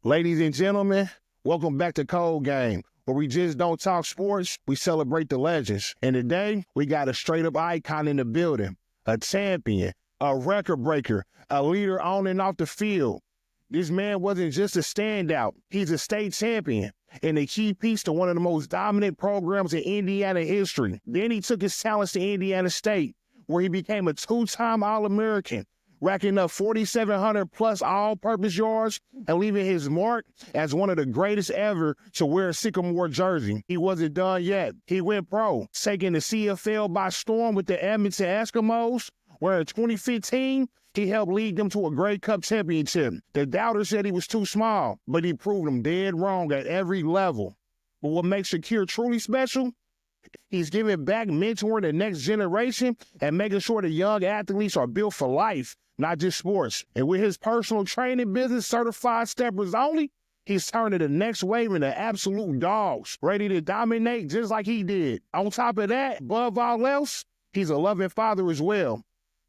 Ladies and gentlemen, welcome back to Cold Game, where we just don't talk sports, we celebrate the legends. And today, we got a straight-up icon in the building, a champion, a record breaker, a leader on and off the field. This man wasn't just a standout, he's a state champion and a key piece to one of the most dominant programs in Indiana history. Then he took his talents to Indiana State, where he became a two-time All-American, racking up 4,700 plus all-purpose yards and leaving his mark as one of the greatest ever to wear a Sycamore jersey. He wasn't done yet. He went pro, taking the CFL by storm with the Edmonton Eskimos, where in 2015, he helped lead them to a Grey Cup championship. The doubters said he was too small, but he proved them dead wrong at every level. But what makes Shakir truly special? He's giving back, mentoring the next generation, and making sure the young athletes are built for life, not just sports. And with his personal training business, Certified Steppers Only, he's turning the next wave into absolute dogs, ready to dominate just like he did. On top of that, above all else, he's a loving father as well.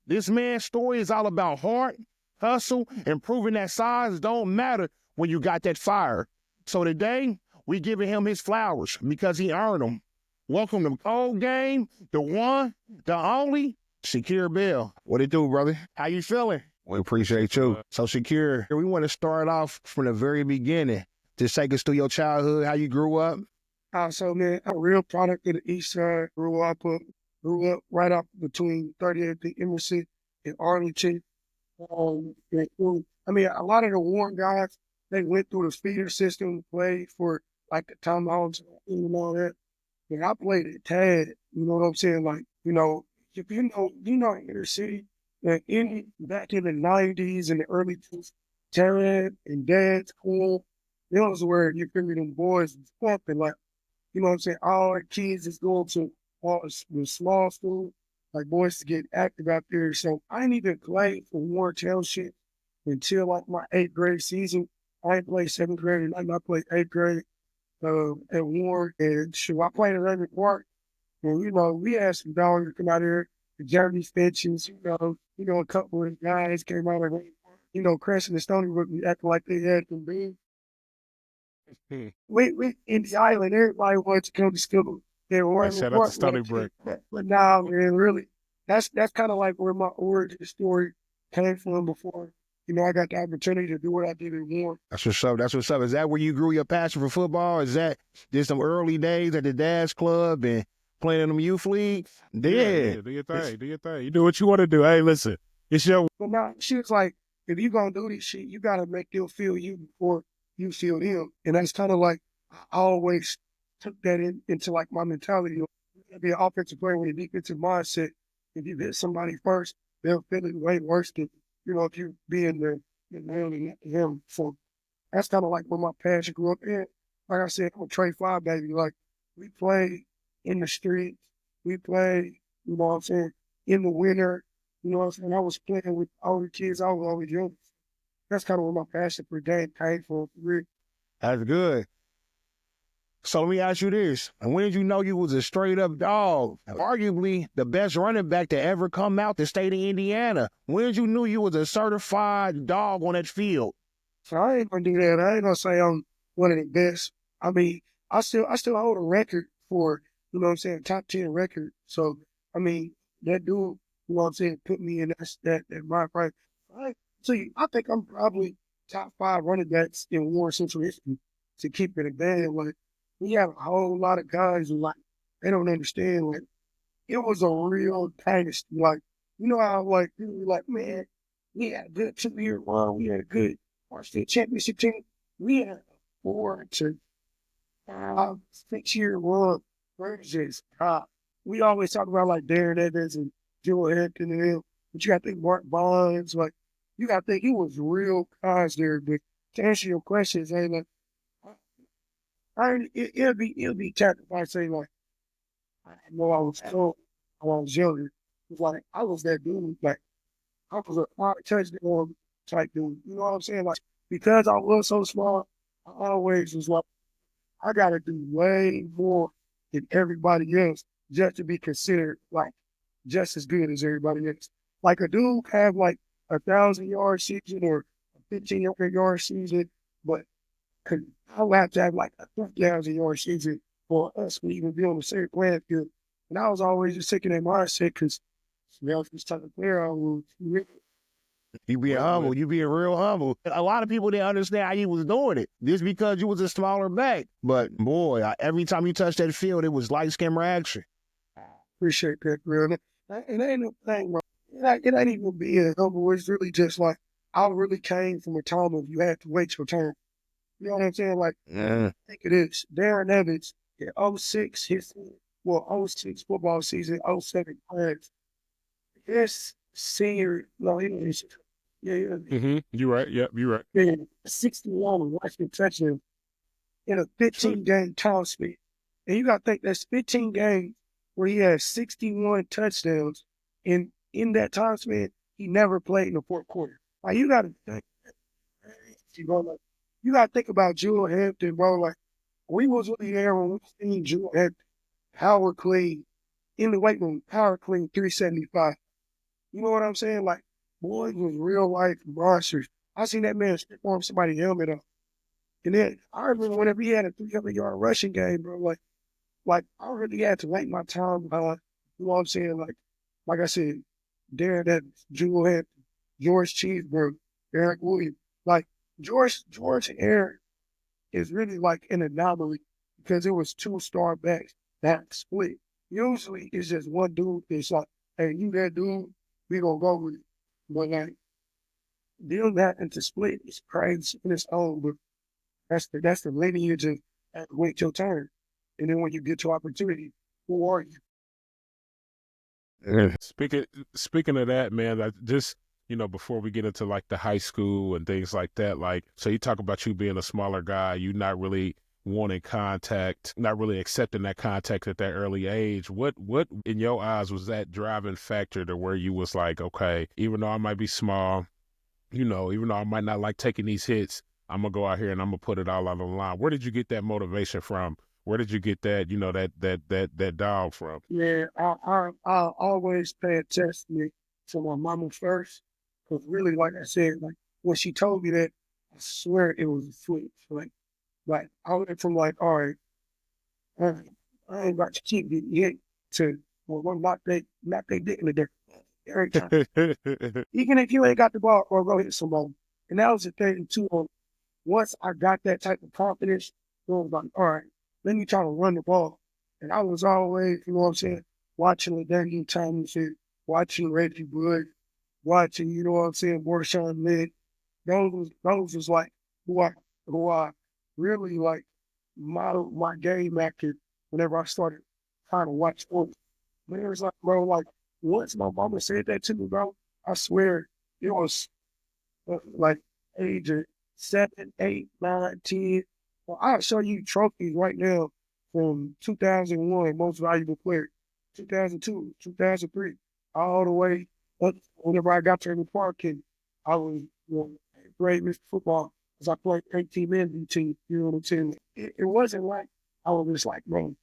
This man's story is all about heart, hustle, and proving that size don't matter when you got that fire. So today, we giving him his flowers because he earned them. Welcome to Cold Game, the one, the only, Shakir Bell. What it do, brother? How you feeling? We appreciate you. So Shakir, we want to start off from the very beginning. Just take us through your childhood, how you grew up. So man, I'm a real product of the East Side. Grew up right up between 38th and Emerson and Arlington. A lot of the Warren guys, they went through the feeder system, played for like the Tomahawks and all that. And I played at Tad, you know what I'm saying? Like, if inner city, back in the 90s and the early 2000s, Tad and Dad's cool. Those where you figure them boys was pumping, like, you know what I'm saying? All the kids is going to all the small school, like boys to get active out there. So I didn't even play for Warren Township until like my 8th grade season. I didn't play 7th grade, and I played 8th grade at Warren. And I played at Raven Park. And, we had some dogs that come out here, the Jeremy Fitches, a couple of guys came out of Raven Park, Crescent and Stony Brook, acting like they had them big. We in the island, everybody wants to come to school. They were Shout out to Stony Brook. But now, man, really, that's kind of like where my origin story came from before. I got the opportunity to do what I did in Warren. That's what's up. That's what's up. Is that where you grew your passion for football? Is that just some early days at the Dash Club and playing in them youth leagues? Yeah, do your thing. Do your thing. You do what you want to do. Hey, listen, it's your. But now, she was like, if you going to do this shit, you got to make them feel you before you feel them. And that's kind of like, I always took that into like my mentality. Be an offensive player with a defensive mindset. If you hit somebody first, they'll feel it way worse than, if you be in there and him. So that's kind of like where my passion grew up in. Like I said, I'm a Trey 5 baby. Like, we play in the streets. We play, you know what I'm saying, in the winter. You know what I'm saying? I was playing with all the kids. I was always young. That's kind of where my passion for game came from. That's good. So let me ask you this. When did you know you was a straight-up dog? Arguably the best running back to ever come out the state of Indiana. When did you know you was a certified dog on that field? So I ain't going to do that. I ain't going to say I'm one of the best. I mean, I still hold a record for, top 10 record. So, that dude, you know what I'm saying, put me in that my right. I think I'm probably top 5 running backs in Warren Central history to keep it a band. Like, we have a whole lot of guys who, like, they don't understand. Like, it was a real dynasty. Like, how, like, people were like, man, we had a good 2-year run. We had a good State championship team. We had a 4 to 5, 6-year run. We always talk about, like, Darren Evans and Joe Hampton and them. But you got to think Mark Bonds. Like, you got to think he was real guys there. But to answer your questions, hey, like, it'll be tough if I say, like, I know I was younger. It's like, I was that dude. Like, I was a hard touchdown type dude. You know what I'm saying? Like, because I was so small, I always was like, I got to do way more than everybody else just to be considered, like, just as good as everybody else. Like, a dude have, like, 1,000-yard season or a 1,500-yard season, but Cause I would have to have like a 3,000-yard season for us to even be on the same playing field. And I was always just taking that mindset because I was this type of player I was. You being humble. You being real humble. A lot of people didn't understand how you was doing it just because you was a smaller back. But boy, every time you touched that field, it was lights, camera, action. Appreciate that, real. It ain't no thing, bro. It ain't even being humble. It's really just like I really came from a time of you had to wait your turn. You know what I'm saying? Like, think of this. Darren Evans in '06, '06 football season, '07 class. His senior, no, he was, yeah, You right. Yep, you right. yeah, 61 rushing touchdowns in a 15-game time span. And you got to think that's 15 games where he has 61 touchdowns. And in that time span, he never played in the fourth quarter. Like, you got to think, you got to think about Jewel Hampton, bro. Like, we was really there when we seen Jewel Hampton, Howard Clean, in the weight room, Howard Clean, 375. You know what I'm saying? Like, boys was real life monsters. I seen that man stick on somebody's helmet up. And then I remember whenever he had a 300-yard rushing game, bro, like I really had to wait my time. You know what I'm saying? Like I said, Darren Evans, Jewel Hampton, George Cheeseburger, Eric Williams. Like George and Eric is really like an anomaly because it was two star backs that split. Usually it's just one dude that's like, hey, you that dude, we gonna go with it. But like dealing that into split is crazy in its own, but that's the lineage of wait your turn. And then when you get your opportunity, who are you? Speaking of that, man, I just before we get into like the high school and things like that, like so you talk about you being a smaller guy, you not really wanting contact, not really accepting that contact at that early age. What in your eyes was that driving factor to where you was like, okay, even though I might be small, even though I might not like taking these hits, I'm gonna go out here and I'm gonna put it all on the line. Where did you get that motivation from? Where did you get that, that dog from? Yeah, I always pay attention to my mama first. Because really, like I said, like when she told me that, I swear it was a switch. Like I went from like, all right, uh, I ain't about to keep getting hit to well, one knock they dick in the dick every time. Even if you ain't got the ball, or go hit somebody. And that was the thing too. Once I got that type of confidence, it was like, all right, let me try to run the ball. And I was always, you know what I'm saying, watching the Daniel Thompson, watching Reggie Bush, watching, you know what I'm saying, Marshawn Lynch. Those was like who I really like modeled my game after whenever I started trying to watch sports. But it was like, bro, like once my mama said that to me, bro, I swear it was like age of 7, 8, 9, 10. Well, I'll show you trophies right now from 2001, most valuable player, 2002, 2003, all the way up whenever I got to the park and I was great Mr. Football because I played 18 men team, you know what I'm saying? It wasn't like I was just like, bro,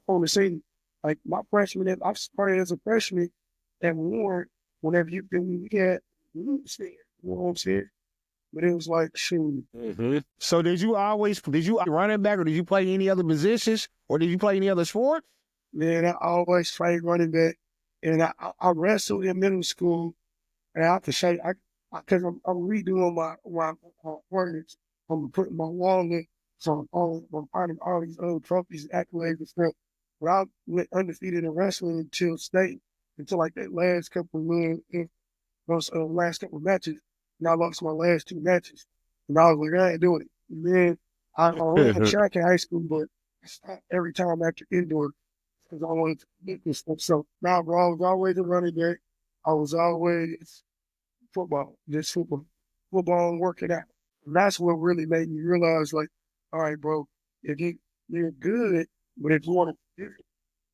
on the scene. Like my freshman, I started as a freshman at Warren whenever you get, you know what I'm saying? But it was like, shoot. So did you running back or did you play any other positions or did you play any other sport? Man, I always played running back. And I wrestled in middle school. And I have to say, because I'm redoing my ordinance. I'm putting my wall in. So I'm finding all these old trophies, accolades, and stuff. But I went undefeated in wrestling until state, until like that last couple of wins, those last couple of matches. And I lost my last 2 matches. And I was like, I ain't doing it. And then I ran track in high school, but I stopped every time after indoor because I wanted to get this stuff. So now, bro, I was always a running back. I was always football, just football and working out. And that's what really made me realize, like, all right, bro, if you're good, but if you want to do it,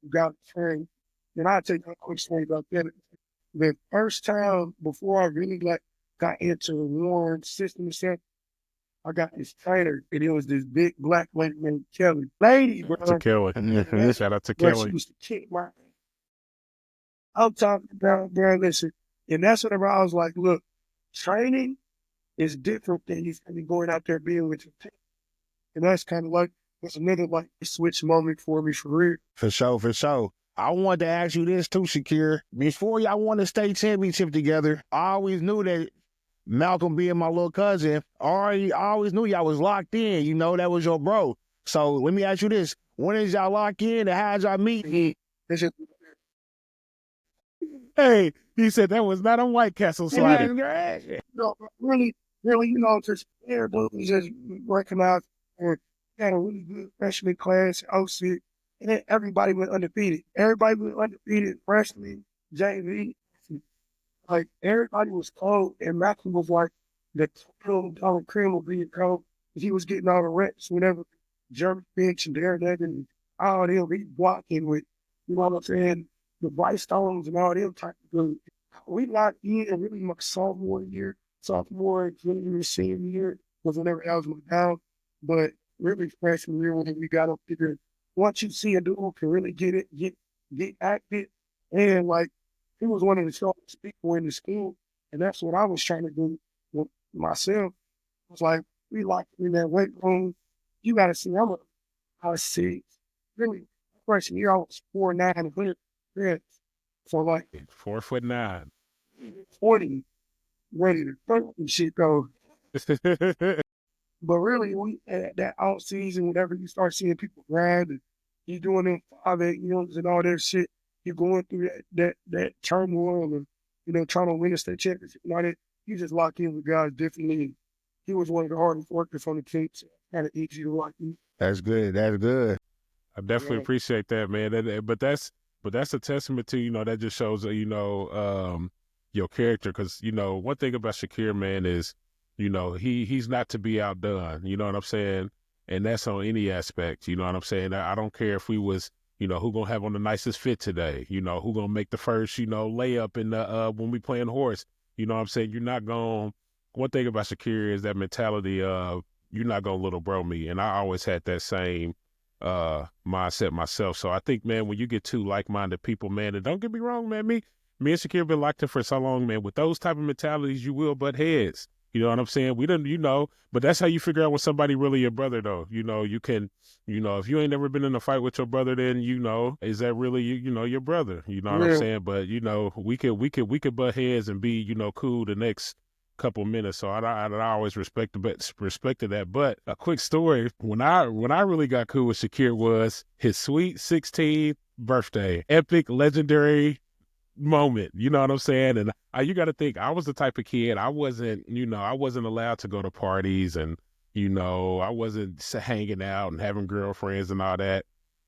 you got to train. And I'll tell you a quick story about that. The first time before I really like got into the Warren system and stuff, I got this trainer, and it was this big black lady named Kelly. Lady, bro. To Kelly. Shout out to Bro, she Kelly. used to kick my. I'm talking about, bro, listen. And that's whenever I was like, look, training is different than you going out there being with your team. And that's kind of like, it's another like switch moment for me for real. For sure, for sure. I wanted to ask you this too, Shakir. Before y'all won the state championship together, I always knew that Malcolm being my little cousin, I always knew y'all was locked in. You know, that was your bro. So let me ask you this. When is y'all locked in and how'd y'all meet? It's just, Hey, he said that was not on White Castle sliding. really, just everybody just recognized and had a really good freshman class, OC, and then everybody went undefeated. Everybody went undefeated freshman, JV. Like, everybody was cold, and Malcolm was like the total cream of being cold. He was getting all the reps whenever Jeremy Finch and Darren Evans and all them, he blocking with, you know what I'm saying, the Bryce Stones and all them type of dudes. We locked in really my sophomore, junior, senior year was whenever I was my down. But really freshman year when we got up there, once you see a dude who can really get active, and like he was one of the sharpest people in the school, and that's what I was trying to do with myself. I was like, we locked in that weight room. You got to see, I was 6. Really, freshman year I was 4'9" and 100. Yeah. So like 4'9". 40, ready to throw and shit though. But really, we at that out season, whenever you start seeing people grind and you doing them 5'8" youngs and all that shit, you're going through that turmoil and trying to win a state championship and all that. You just lock in with guys differently. He was one of the hardest workers on the team, so kind of easy to lock in. That's good. That's good. I definitely Yeah. appreciate that, man. But that's a testament to, that just shows your character. Because one thing about Shakir, man, is he's not to be outdone. You know what I'm saying? And that's on any aspect. You know what I'm saying? I don't care if we was who gonna have on the nicest fit today. Who gonna make the first layup in the when we playing horse. You know what I'm saying? You're not gonna. One thing about Shakir is that mentality of you're not gonna little bro me, and I always had that same mindset myself. So I think, man, when you get two like-minded people, man, and don't get me wrong, man, me and Shakir been locked in for so long, man. With those type of mentalities, you will butt heads. You know what I'm saying? We didn't, but that's how you figure out when somebody really your brother, though. You can, if you ain't never been in a fight with your brother, then is that really your brother? You know what I'm Yeah. saying? But we could butt heads and be cool the next couple minutes. So I always respected that. But a quick story: when I really got cool with Shakir was his sweet 16th birthday, epic, legendary moment. You know what I'm saying? And you got to think, I was the type of kid, I wasn't allowed to go to parties, and I wasn't hanging out and having girlfriends and all that.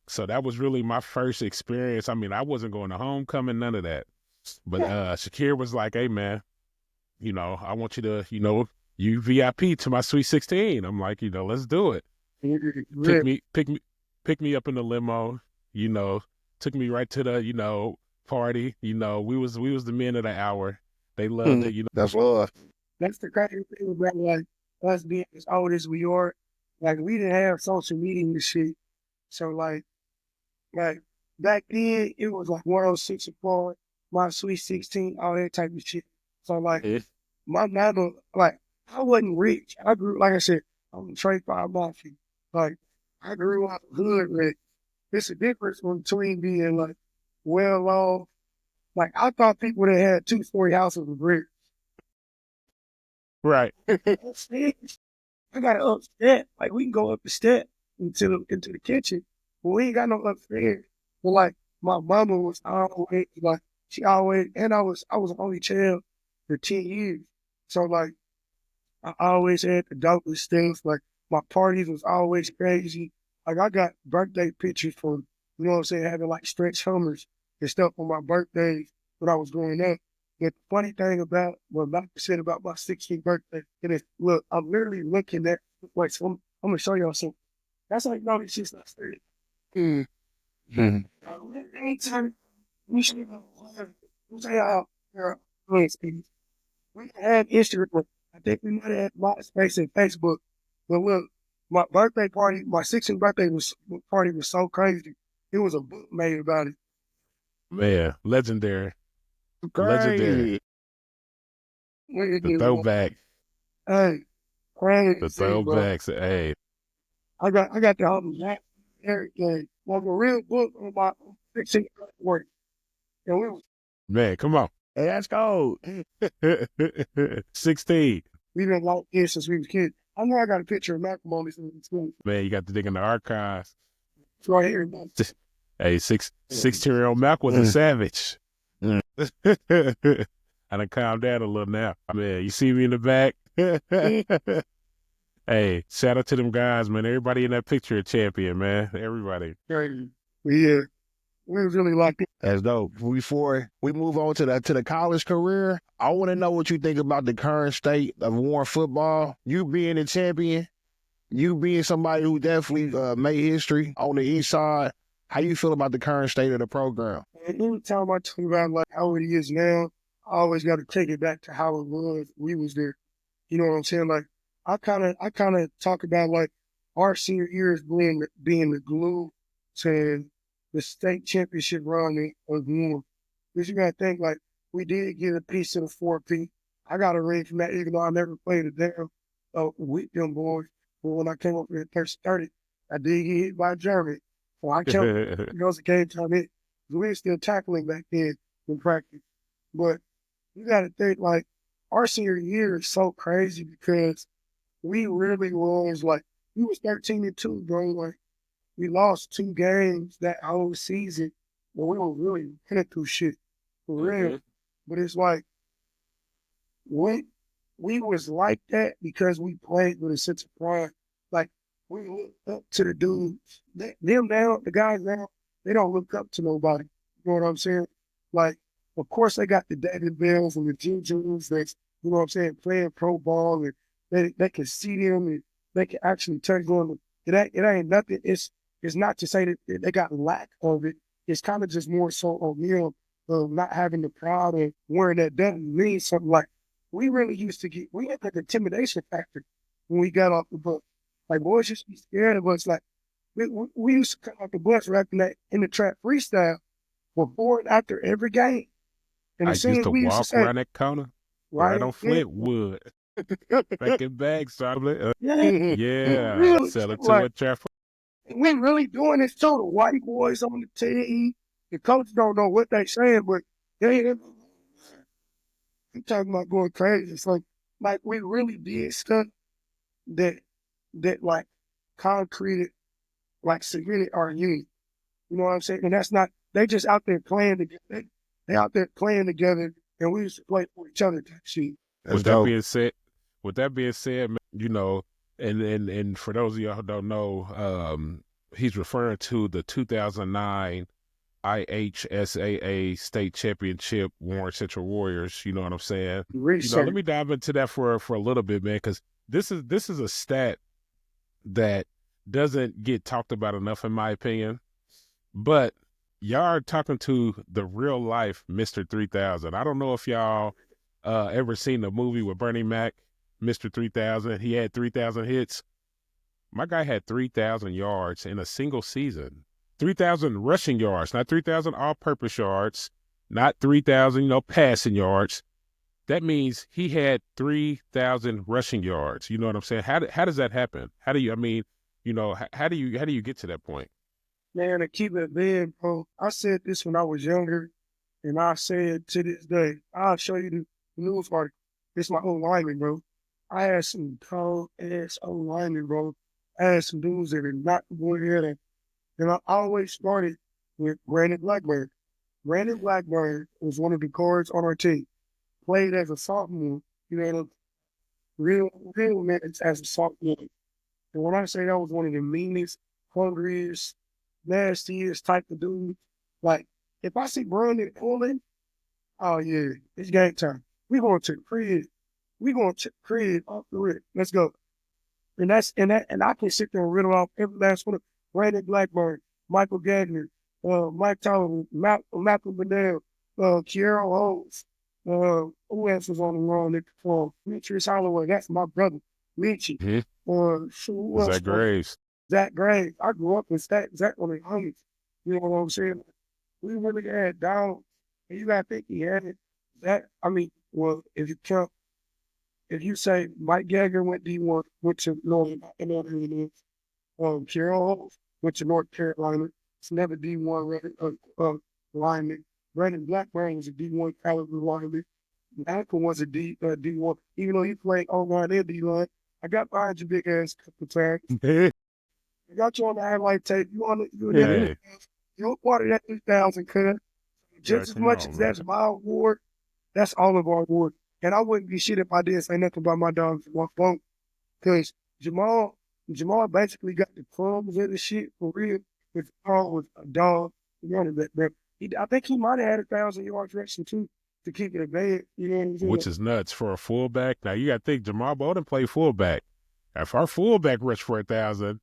So that was really my first experience. I mean, I wasn't going to homecoming, none of that. But Shakir was like, "Hey, man, I want you to, you VIP to my sweet 16. I'm like, let's do it. Yeah. Pick me up in the limo, took me right to the, party. We was the men of the hour. They loved it, That's love. That's the crazy thing about like us being as old as we are. Like, we didn't have social media and shit. So like back then it was like 106 apart, my sweet 16, all that type of shit. So like my mama, like, I wasn't rich. I grew, like I said, I'm a Trey 5 Mafia. Like, I grew up hood rich. It's a difference between being like well off. Like, I thought people that had 2-story houses were rich. Right. I got an upstairs. Like, we can go up the step into the kitchen, but we ain't got no upstairs. But like, my mama was always like, she always, and I was an only child for 10 years. So like, I always had the dopest things. Like, my parties was always crazy. Like, I got birthday pictures from, you know what I'm saying, having like stretch Hummers and stuff on my birthdays when I was growing up. And the funny thing about what Malcolm said about my 16th birthday, and it's, look, I'm literally looking at, like, so I'm gonna show y'all something. That's like, no, this shit's not straight. Anytime we should say out there, we had Instagram. I think we might have had MySpace and Facebook. But look, my birthday party, my 16th birthday party was so crazy. It was a book made about it. Man, legendary. Crazy. The throwback. Hey, The crazy, bro. throwbacks. Hey, I got the whole map, everything. Like a real book on my 16 work. And man, come on. Hey, that's cold. 16. we been like this since we was kids. I know I got a picture of Malcolm on this in school. Man, you got to dig in the archives. It's right here. Hey, 16-year-old Mac was a Mm. savage. Mm. I done calmed down a little now. Man, you see me in the back? Hey, shout out to them guys, man. Everybody in that picture a champion, man. Everybody. Crazy. Yeah, we was really like it. That's dope. Before we move on to the college career, I want to know what you think about the current state of Warren football. You being a champion, you being somebody who definitely made history on the east side. How you feel about the current state of the program? And every time I talk about like how it is now, I always got to take it back to how it was. We was there. You know what I'm saying? Like I kind of talk about like our senior years being the glue to the state championship run of Warren. Because you got to think like we did get a piece of the 4P. I got a ring from that, even though I never played a damn with them boys. But when I came up here at 30, I did get hit by Germany. So I kept, you know, it's a game time hit. We were still tackling back then in practice. But you got to think like our senior year is so crazy because we really was like, we was 13-2, bro. Like we lost 2 games that whole season, but we were really running through shit for real. Mhm. But it's like we was like that because we played with a sense of pride. Like we looked up to the dudes. Them now, the guys now, they don't look up to nobody. You know what I'm saying? Like, of course they got the David Bells and the Jujus that's, you know what I'm saying, playing pro ball and they can see them and they can actually turn going. It ain't nothing. It's not to say that they got lack of it. It's kind of just more so on them not having the pride and wearing that doesn't mean something like we really used to get, we had like intimidation factor when we got off the bus. Like boys used to be scared of us. Like we used to come off the bus rapping that in the trap freestyle before and after every game. And I as soon used as to we used to walk say, around that corner right right, on Flintwood. Back in bags, probably. yeah, Yeah, really, sell it to like a trap. we really doing this so the white boys on the team, the coach don't know what they saying, but they I'm talking about going crazy. It's like we really did stuff that like concreted, like cemented our unity. You know what I'm saying? And that's not they just out there playing together. They out there playing together, and we used to play for each other type shit. That's With that dope. being said, man, you know, and for those of y'all who don't know, he's referring to the 2009 IHSAA state championship Warren Central Warriors. You know what I'm saying? You know, let Research. me dive into that for a little bit, man, because this is a stat that doesn't get talked about enough, in my opinion. But y'all are talking to the real life Mr. 3000. I don't know if y'all ever seen the movie with Bernie Mac, Mr. 3000. He had 3,000 hits. My guy had 3,000 yards in a single season. 3,000 rushing yards, not 3,000 all-purpose yards, not 3,000, passing yards. That means he had 3,000 rushing yards. You know what I'm saying? How does that happen? How do you? I mean, how do you get to that point? Man, to keep it big, bro. I said this when I was younger, and I say it to this day. I'll show you the news article. It's my own lineman, bro. I had some cold ass old linemen, bro. I had some dudes that are not going here. And I always started with Brandon Blackburn. Brandon Blackburn was one of the guards on our team. Played as a sophomore, you know, real minutes as a sophomore. And when I say that was one of the meanest, hungriest, nastiest type of dude, like if I see Brandon pulling, oh yeah, it's game time. We going to the crib. We going to the crib off the rip. Let's go. And and I can sit there and riddle off every last one of Brandon Blackburn, Michael Gagner, Mike Tyler, Malcolm Bedell, Kiera Holmes, who else was on the run that performed? Demetrius Holloway, that's my brother, Mitchie. Mm-hmm. Who else? Zach Graves. Zach Graves. I grew up with Zach on the homies. You know what I'm saying? We really had down, and you gotta think he had it. That I mean, well, if you count if you say Mike Gagger went D1, went to Carroll went to North Carolina. It's never D1 lineman. Brandon Blackburn was a D1 caliber lineman. Malcolm was a D1, even though he played O-line and D-line. I got behind your big ass a couple times. I got you on the highlight tape. You're part of that 2000 cut. Just as much as that's my award, that's all of our award. And I wouldn't be shit if I didn't say nothing about my dogs in one phone. Because Jamal basically got the crumbs of the shit for real. With Jamal was a dog running back. But I think he might have had 1,000-yard rushing too to keep it a bad. You know what I'm saying? Which is nuts for a fullback. Now you got to think Jamal Bowden played fullback. If our fullback rushed for 1,000,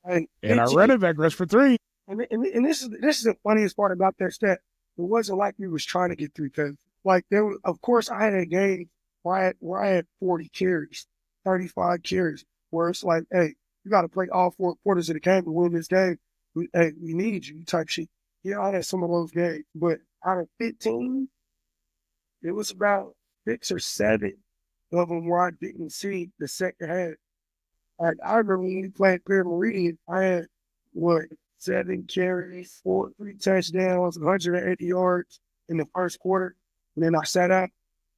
and our running back rushed for 3. And this is the funniest part about that stat. It wasn't like we was trying to get 3 because like there was, of course I had a game where I had 40 carries, 35 carries, where it's like, hey, you got to play all 4 quarters of the game to win this game. We need you type shit. Yeah, I had some of those games, but out of 15, it was about 6 or 7 of them where I didn't see the second half. Like, I remember when we played Pierre Meridian, I had, 7 carries, 3 touchdowns, 180 yards in the first quarter, and then I sat out.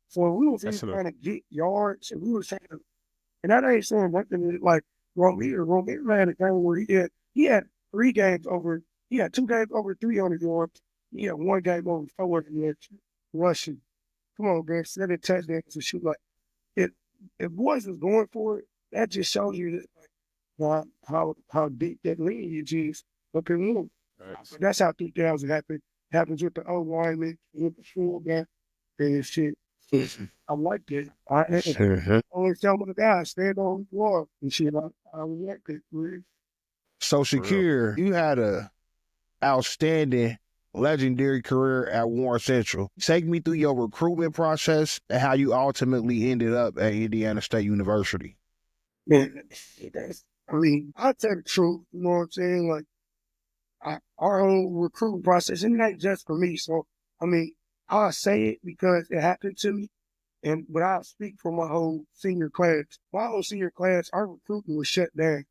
So we was trying to get yards, and we was trying to, and that ain't saying nothing like Romero. Romero had a game where he had 3 games over, he had 2 games over 300 yards. He had 1 game over 400 yards rushing. Come on, man, 7 touchdowns to shoot like if boys was going for it, that just shows you that how deep that lineage is up in them. Right. That's how 2000 happens with the old lineman, with the fullback, and shit. I like that. I always tell my guys, stand on the floor and shit. I like it, man. So Shakir, you had a outstanding, legendary career at Warren Central. Take me through your recruitment process and how you ultimately ended up at Indiana State University. Man, I'll tell the truth, you know what I'm saying? Like, our whole recruiting process, and not just for me. So, I'll say it because it happened to me, but I'll speak for my whole senior class. My whole senior class, our recruiting was shut down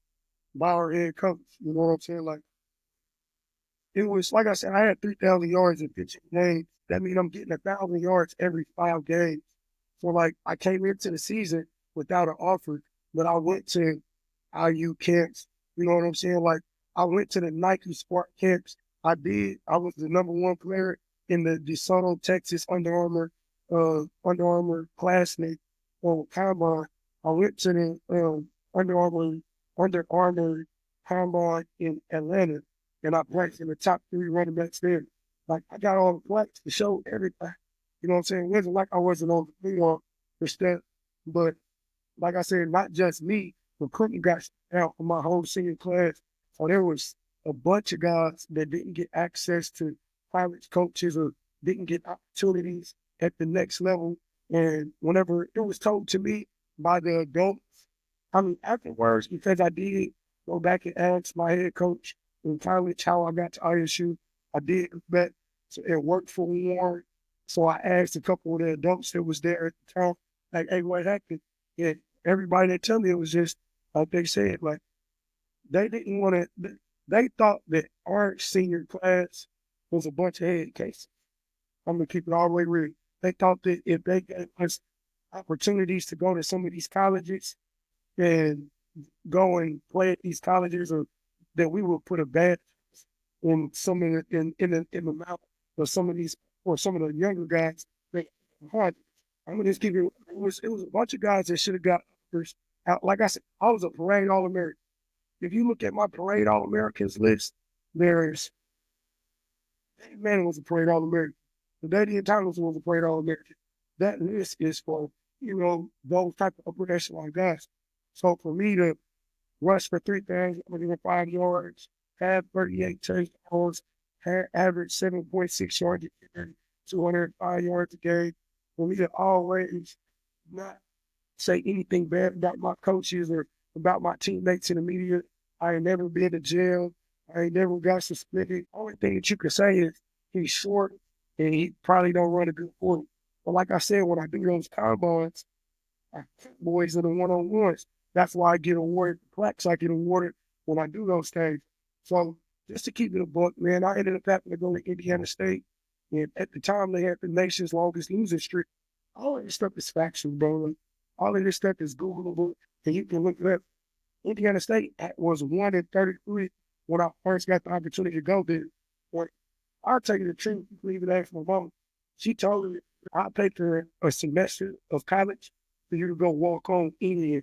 by our head coach. You know what I'm saying? Like, it was, like I said, I had 3,000 yards in 15 games. That means I'm getting 1,000 yards every 5 games. So, like, I came into the season without an offer, but I went to IU camps. You know what I'm saying? Like, I went to the Nike Sport camps. I was the #1 player in the DeSoto, Texas Under Armour classmate combine. I went to the Under Armour combine in Atlanta, and I ranked in the top 3 running backs there. Like, I got all the plaques to show everything. You know what I'm saying? It wasn't like I wasn't on the field for stuff, but like I said, not just me, recruiting got out for my whole senior class. So there was a bunch of guys that didn't get access to college coaches or didn't get opportunities at the next level. And whenever it was told to me by the adults, afterwards, because I did go back and ask my head coach in college how I got to ISU, I did that. So it worked for Warren. So I asked a couple of the adults that was there at the time, like, hey, what happened? And everybody that told me, it was just, like they said, like, they didn't want to, they thought that our senior class was a bunch of head cases. I'm going to keep it all the way real. They thought that if they gave us opportunities to go to some of these colleges and go and play at these colleges, or that we would put a badge in some of the, in the mouth of some of these, or some of the younger guys. I'm gonna just keep it. It was a bunch of guys that should have got offers. Like I said, I was a parade All-American. If you look at my parade All-Americans list, there's Manning was a parade All-American. Dadian Thomas was a parade All-American. That list is for, those type of upper echelon guys. So for me to rush for 3,005 yards, have 38 touchdowns, average 7.6 yards a game, 205 yards a game, for me to always not say anything bad about my coaches or about my teammates in the media. I ain't never been to jail. I ain't never got suspended. Only thing that you can say is he's short and he probably don't run a good 40. But like I said, when I do those combines, Boys are the one-on-ones. That's why I get awarded plaques. I get awarded when I do those things. So just to keep it a book, man, I ended up having to go to Indiana State. And at the time, they had the nation's longest losing streak. All of this stuff is factual, bro. Like, all of this stuff is Googleable, and you can look it up. Indiana State was 1-33 when I first got the opportunity to go there. When I'll tell you the truth, you can even ask my mom. She told me I paid for a semester of college for you to go walk on any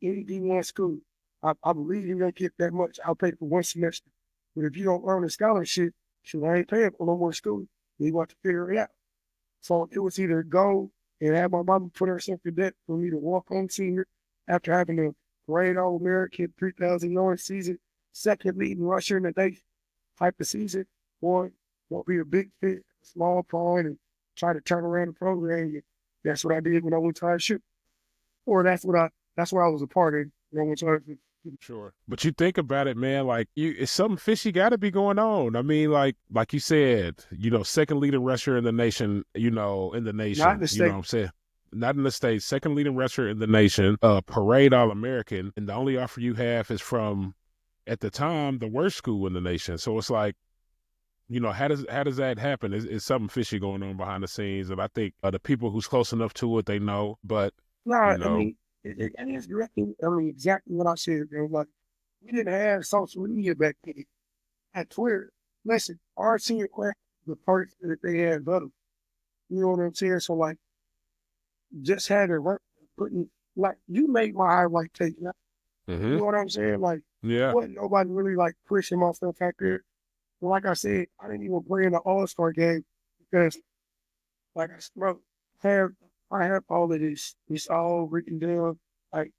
D1 school. I believe you don't get that much. I'll pay for one semester. But if you don't earn a scholarship, shoot, I ain't paying for no more school. You want to figure it out. So it was either go and have my mom put herself in debt for me to walk on senior after having a great All-American 3,000-yard season, second leading rusher in the nation type of season, or won't be a big fit, small point, and try to turn around the program. And that's what I did when I went to high school. Or that's what I was a part of when I went to high school. Sure. But you think about it, man, like it's something fishy got to be going on. I mean, like you said, second leading rusher in the nation, in the nation, Not in the you know state. what I'm saying? Not in the state, second leading rusher in the nation, parade All-American. And the only offer you have is from, at the time, the worst school in the nation. So it's like, how does that happen? It's something fishy going on behind the scenes. And I think the people who's close enough to it, they know, but, No, you I know, mean, it is directly, exactly what I said, bro. Like, we didn't have social media back then. At Twitter, listen, our senior class, the first that they had voted. You know what I'm saying? So, like, just had it work, putting, like, you made my highlight tape. You hmm know what I'm saying? Like, yeah. wasn't nobody really, like, pushing myself out there. But like I said, I didn't even play in the All-Star game because, like, bro, have, I have all of this. It's all written down. Like,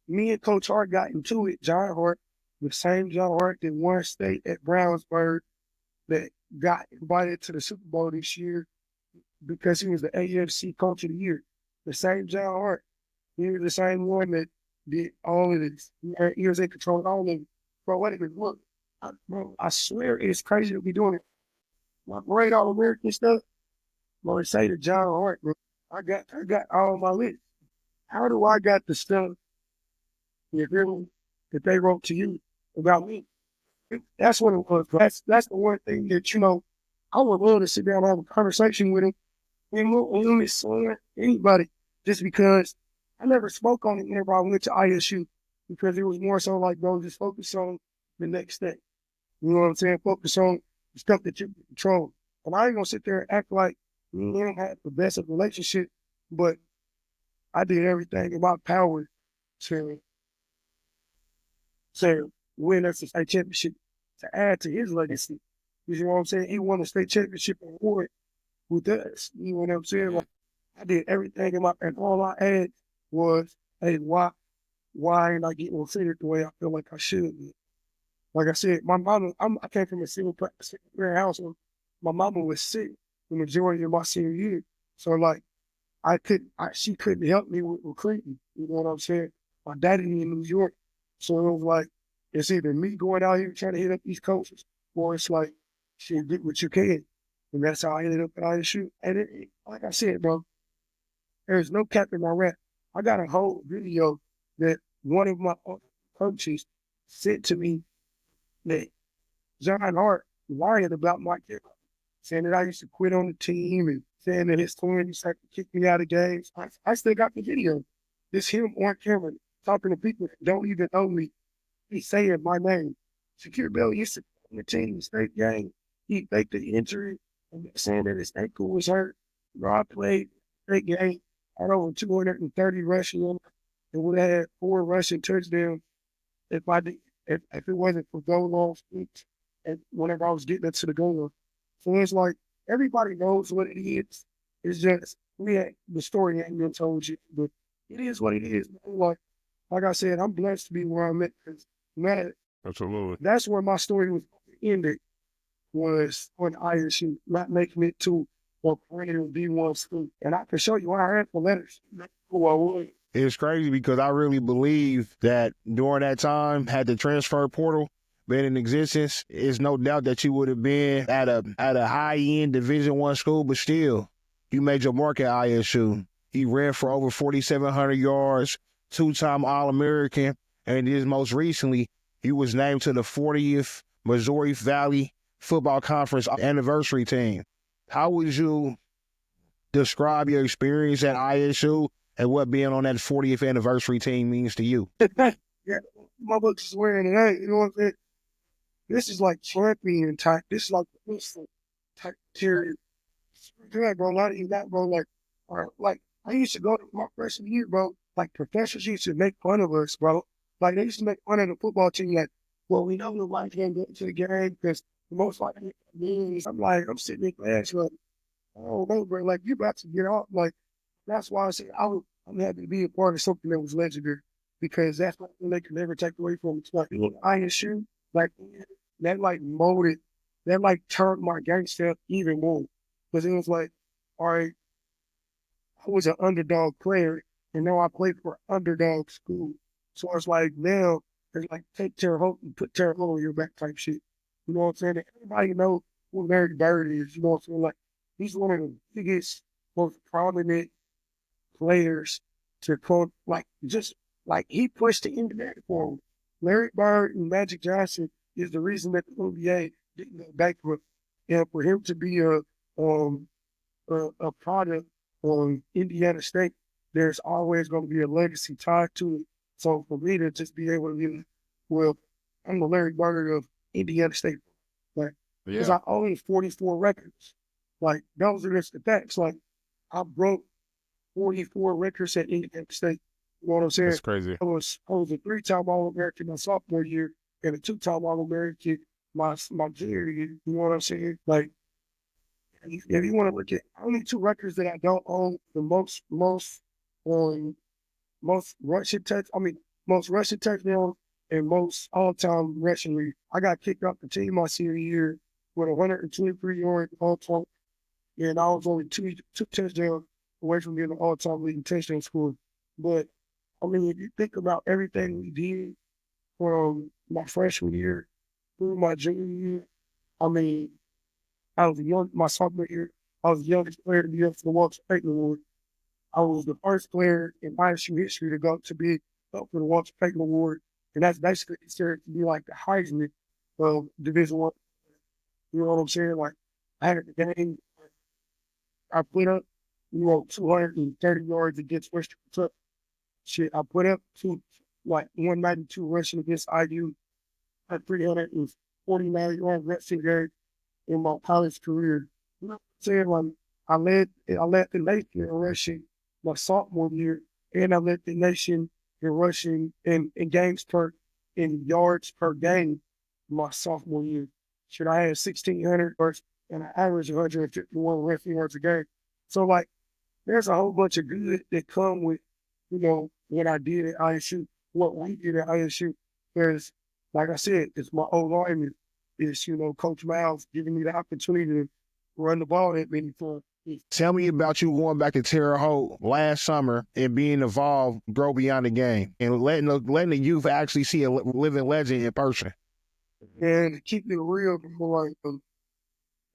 me and Coach Hart got into it. John Hart, the same John Hart that won state at Brownsburg, that got invited to the Super Bowl this year because he was the AFC Coach of the Year. The same John Hart. He was the same one that did all of this. He was in control of all of it. Bro, what if it look? Bro, I swear it's crazy to be doing it. My great All American stuff. Bro, say to John Hart, bro. I got all my list. How do I got the stuff that they wrote to you about me? That's what it was. That's the one thing that, I would love to sit down and have a conversation with him. And his son, anybody, just because I never spoke on it whenever I went to ISU, because it was more so like, bro, just focus on the next step. You know what I'm saying? Focus on the stuff that you can control. And I ain't gonna sit there and act like we don't have the best of relationship, but I did everything in my power to win us a state championship, to add to his legacy. You know what I'm saying? He won a state championship award with us. You know what I'm saying? Like, I did everything and all I had was, hey, why ain't I getting considered the way I feel like I should be? Like I said, my mama, I came from a single parent household. My mama was sick the majority of my senior year. So like, she couldn't help me with recruiting. You know what I'm saying? My daddy in New York. So it was like, it's either me going out here trying to hit up these coaches, or it's like, shit, get what you can. And that's how I ended up at ISU. And like I said, bro, there's no cap in my rap. I got a whole video that one of my coaches sent to me that John Hart lied about my kid, saying that I used to quit on the team and saying that his twin used to kick me out of games. I still got the video. This him on camera talking to people that don't even know me. He's saying my name. Shakir Bell used to on the team state game. He faked the injury and saying that his ankle was hurt. Bro, I played state game. I had over 230 rushing and would have had 4 rushing touchdowns if I did if it wasn't for goal line speech and whenever I was getting into the goal line. So it's like everybody knows what it is. It's just the story ain't been told yet, but it is what it is. Like I said, I'm blessed to be where I'm at. 'Cause, man, Absolutely. that's where my story was ended, was on ISU, not making it to a brand D1 school. And I can show you I had the letters who I was. It's crazy because I really believe that during that time, had the transfer portal been in existence, it's no doubt that you would have been at a high end Division I school, but still, you made your mark at ISU. He ran for over 4,700 yards, two-time All-American, and just most recently, he was named to the 40th Missouri Valley Football Conference anniversary team. How would you describe your experience at ISU and what being on that 40th anniversary team means to you? Yeah, my book's is wearing it out. You know what I'm saying? This is like champion type. This is like this type material. Yeah, bro, not even that, bro. Like I used to go to my freshman year, bro. Like professors used to make fun of us, bro. Like they used to make fun of the football team. Like, well, we know nobody can get to the game because the most likely means. I'm like, I'm sitting in class, like, oh no, bro. Like you about to get off. Like that's why I say I'm happy to be a part of something that was legendary because that's what they can never take away from me. It's like ISU, like that, like molded, that like turned my gangster up even more. Because it was like, all right, I was an underdog player, and now I play for underdog school. So it's like now it's like take Terre Haute and put Terre Haute on your back type shit. You know what I'm saying? And everybody know who Larry Bird is. You know what I'm saying? Like he's one of the biggest, most prominent players to quote like just like he pushed the internet forward. Larry Bird and Magic Johnson is the reason that the NBA didn't go bankrupt. And for him to be um a product on Indiana State, there's always going to be a legacy tied to it. So for me to just be able to be, well, I'm the Larry Bird of Indiana State, like, because Yeah, I own 44 records. Like, those are just the facts. Like, I broke 44 records at Indiana State. You know what I'm saying? that's crazy. I was a 3-time All-American my sophomore year and a 2-time All-American my junior year. You know what I'm saying? Like, if you want to look at only two records that I don't own, the on most rushing touch, I mean most rushing touchdowns and most all-time rushing lead. I got kicked off the team my senior year with 123 yards all-time, and I was only two touchdowns away from being an all-time leading touchdown scorer. But I mean, if you think about everything we did from my freshman year through my junior year, I mean, my sophomore year, I was the youngest player to be up for the Walter Payton Award. I was the first player in ISU history to go to be up for the Walter Payton Award. And that's basically considered to be like the Heisman of Division One. You know what I'm saying? Like, I had a game, I put up, 230 yards against Western Kentucky. Shit, I put up 192 rushing against IU at 349 yards rushing game in my college career. You know what I'm saying? Like I led the nation in rushing my sophomore year, and I led the nation in rushing in games per in yards per game my sophomore year. Should I had 1,600 yards and I averaged 151 rushing yards a game. So like there's a whole bunch of good that come with, what I did at ISU, what we did at ISU. There's, like I said, it's my old lineman. It's, Coach Miles giving me the opportunity to run the ball that many times. Tell me about you going back to Terre Haute last summer and being involved, grow beyond the game, and letting the youth actually see a living legend in person. And keep it real, like,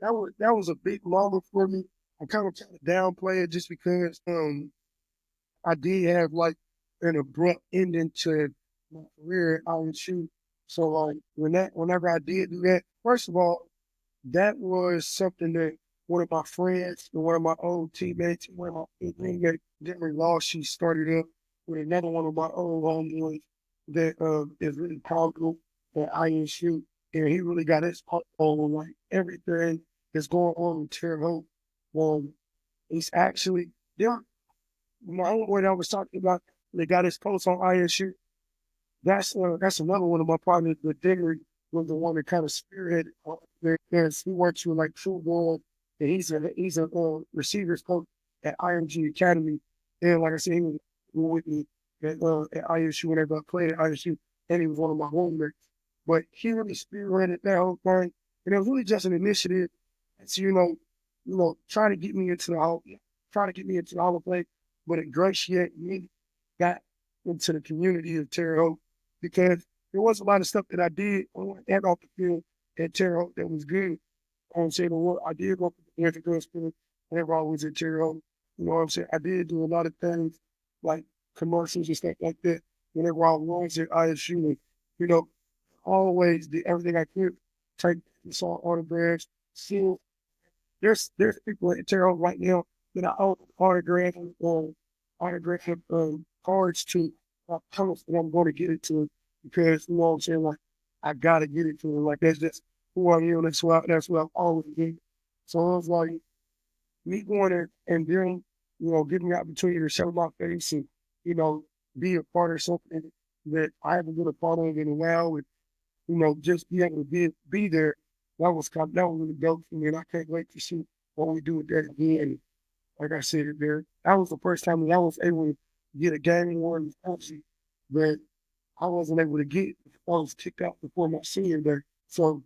that was a big moment for me. I kind of try to downplay it just because I did have like an abrupt ending to my career at ISU. So like whenever I did do that, first of all, that was something that one of my friends and one of my old teammates, one of my teammates, Jerry Law, she started up with another one of my old homeboys that is really powerful at ISU. And he really got his part on like everything that's going on in Terre Haute. He's actually, yeah, my homeboy that I was talking about, they got his post on ISU. That's another one of my partners, the Diggory, was the one that kind of spearheaded. He works with like football, and he's a receivers coach at IMG Academy. And like I said, he was with me at ISU whenever I played at ISU, and he was one of my homemakers. But he really spearheaded that whole thing, and it was really just an initiative to try to get me into the hall, try to get me into the Hall of Fame, but ingratiate me got into the community of Terre Haute because there was a lot of stuff that I did on and off the field at Terre Haute that was good. I'm saying what I did go to the school whenever I was at Terre Haute. You know what I'm saying? I did do a lot of things like commercials and stuff like that whenever I was at ISU. And, you know, always did everything I could. Take saw autographs. See, there's people at Terrell right now that I owe autograph cards to. And I'm going to get it to him because you know what I'm saying. Like I gotta get it to him. Like that's just who I am. That's what I've always been. So I was like me going there and then giving the opportunity to show my face and you know be a part of something that I haven't been a part of in a while. And just be able to be there. That was really dope for me, and I can't wait to see what we do with that again. And like I said, there that was the first time that I was able to get a game one country that I wasn't able to get. I was kicked out before my senior day. So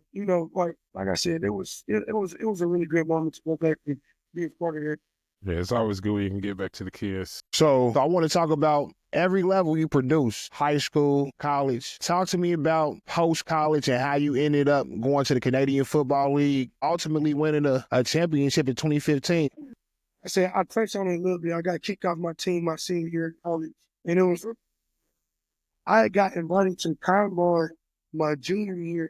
like I said, it was a really great moment to go back and be a part of it. Yeah, it's always good when you can get back to the kids. So I want to talk about every level you produce, high school, college. Talk to me about post-college and how you ended up going to the Canadian Football League, ultimately winning a championship in 2015. I said I touched on it a little bit. I got kicked off my team my senior year in college, and I had got invited to Combine my junior year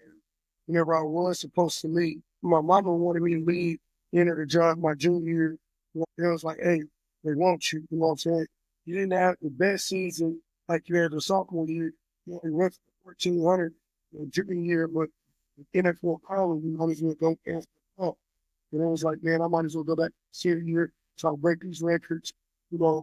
whenever I was supposed to leave. My mama wanted me to leave, enter the job my junior year. It was like, hey, they want you. You know what I'm saying? You didn't have the best season like you had the sophomore year. You only went for 1,400 junior year, but NFL college, you might as well go past the top. And I was like, man, I might as well go back senior year, try to break these records.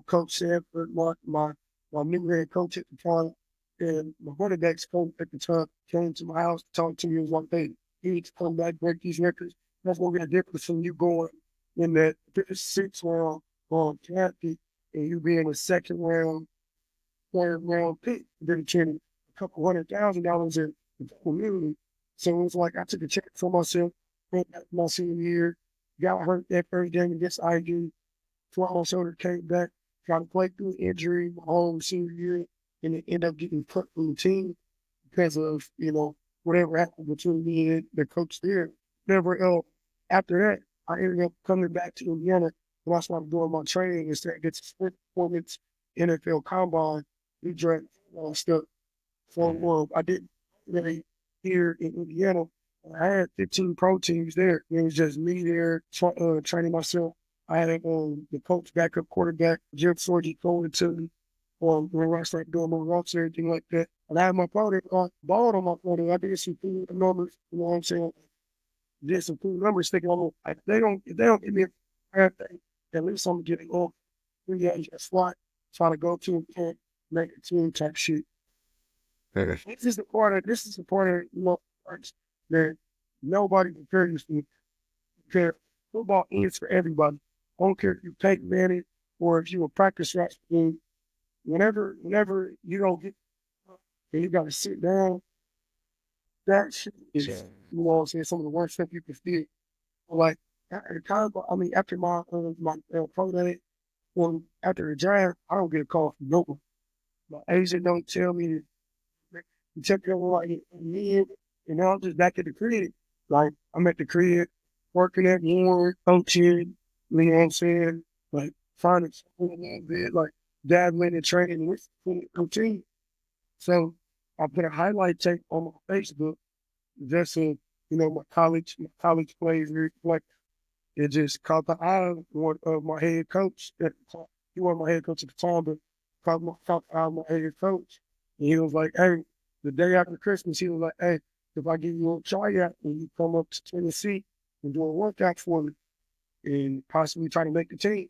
Coach Sanford, my new head coach at the time, and my running backs coach at the time came to my house to talk to me. He was like, hey, you need to come back, break these records. That's going to be the difference from you going in that sixth round on Kathy and you being a second round, third round pick. Then getting a couple $100,000 in the community. So it was like I took a chance for myself, went back my senior year, got hurt that first game against IU, tore my shoulder, came back, tried to play through injury my whole senior year, and it ended up getting cut from the team because of, whatever happened between me and the coach there. Never else. After that, I ended up coming back to Indiana and I started doing my training and started getting sprint performance, NFL combine, we draft stuff. So I did really here in Indiana. I had 15 pro teams there. It was just me there training myself. I had the coach, backup quarterback, Jim Sorgi, going to me when I started doing my routes and everything like that. And I had my photo, balled on my photo. I did some food numbers, you know what I'm saying? Did some food numbers thinking, if they don't give me a thing, at least I'm getting on 3 a slot, try to go to a camp, make a team type shit. This is the part of parts that nobody prepares me. Because football is for everybody. I don't care if you take Manning or if you a practice route team. Whenever you don't get and you gotta sit down, that shit is you know what I'm saying, some of the worst stuff you can feel. Like after my pro day, after the draft, I don't get a call from no one. My agent don't tell me to check over like me, and now I'm just back at the crib. Like I'm at the crib, working at Warren, coaching, you know what I'm saying? Like finding something a little bit, like dabbling in training with the routine. So I put a highlight tape on my Facebook, just so my college plays like it just caught the eye of my head coach at the time. He wasn't my head coach at the time, but caught the eye of my head coach. And he was like, hey, the day after Christmas, he was like, hey, if I give you a tryout and you come up to Tennessee and do a workout for me and possibly try to make the team.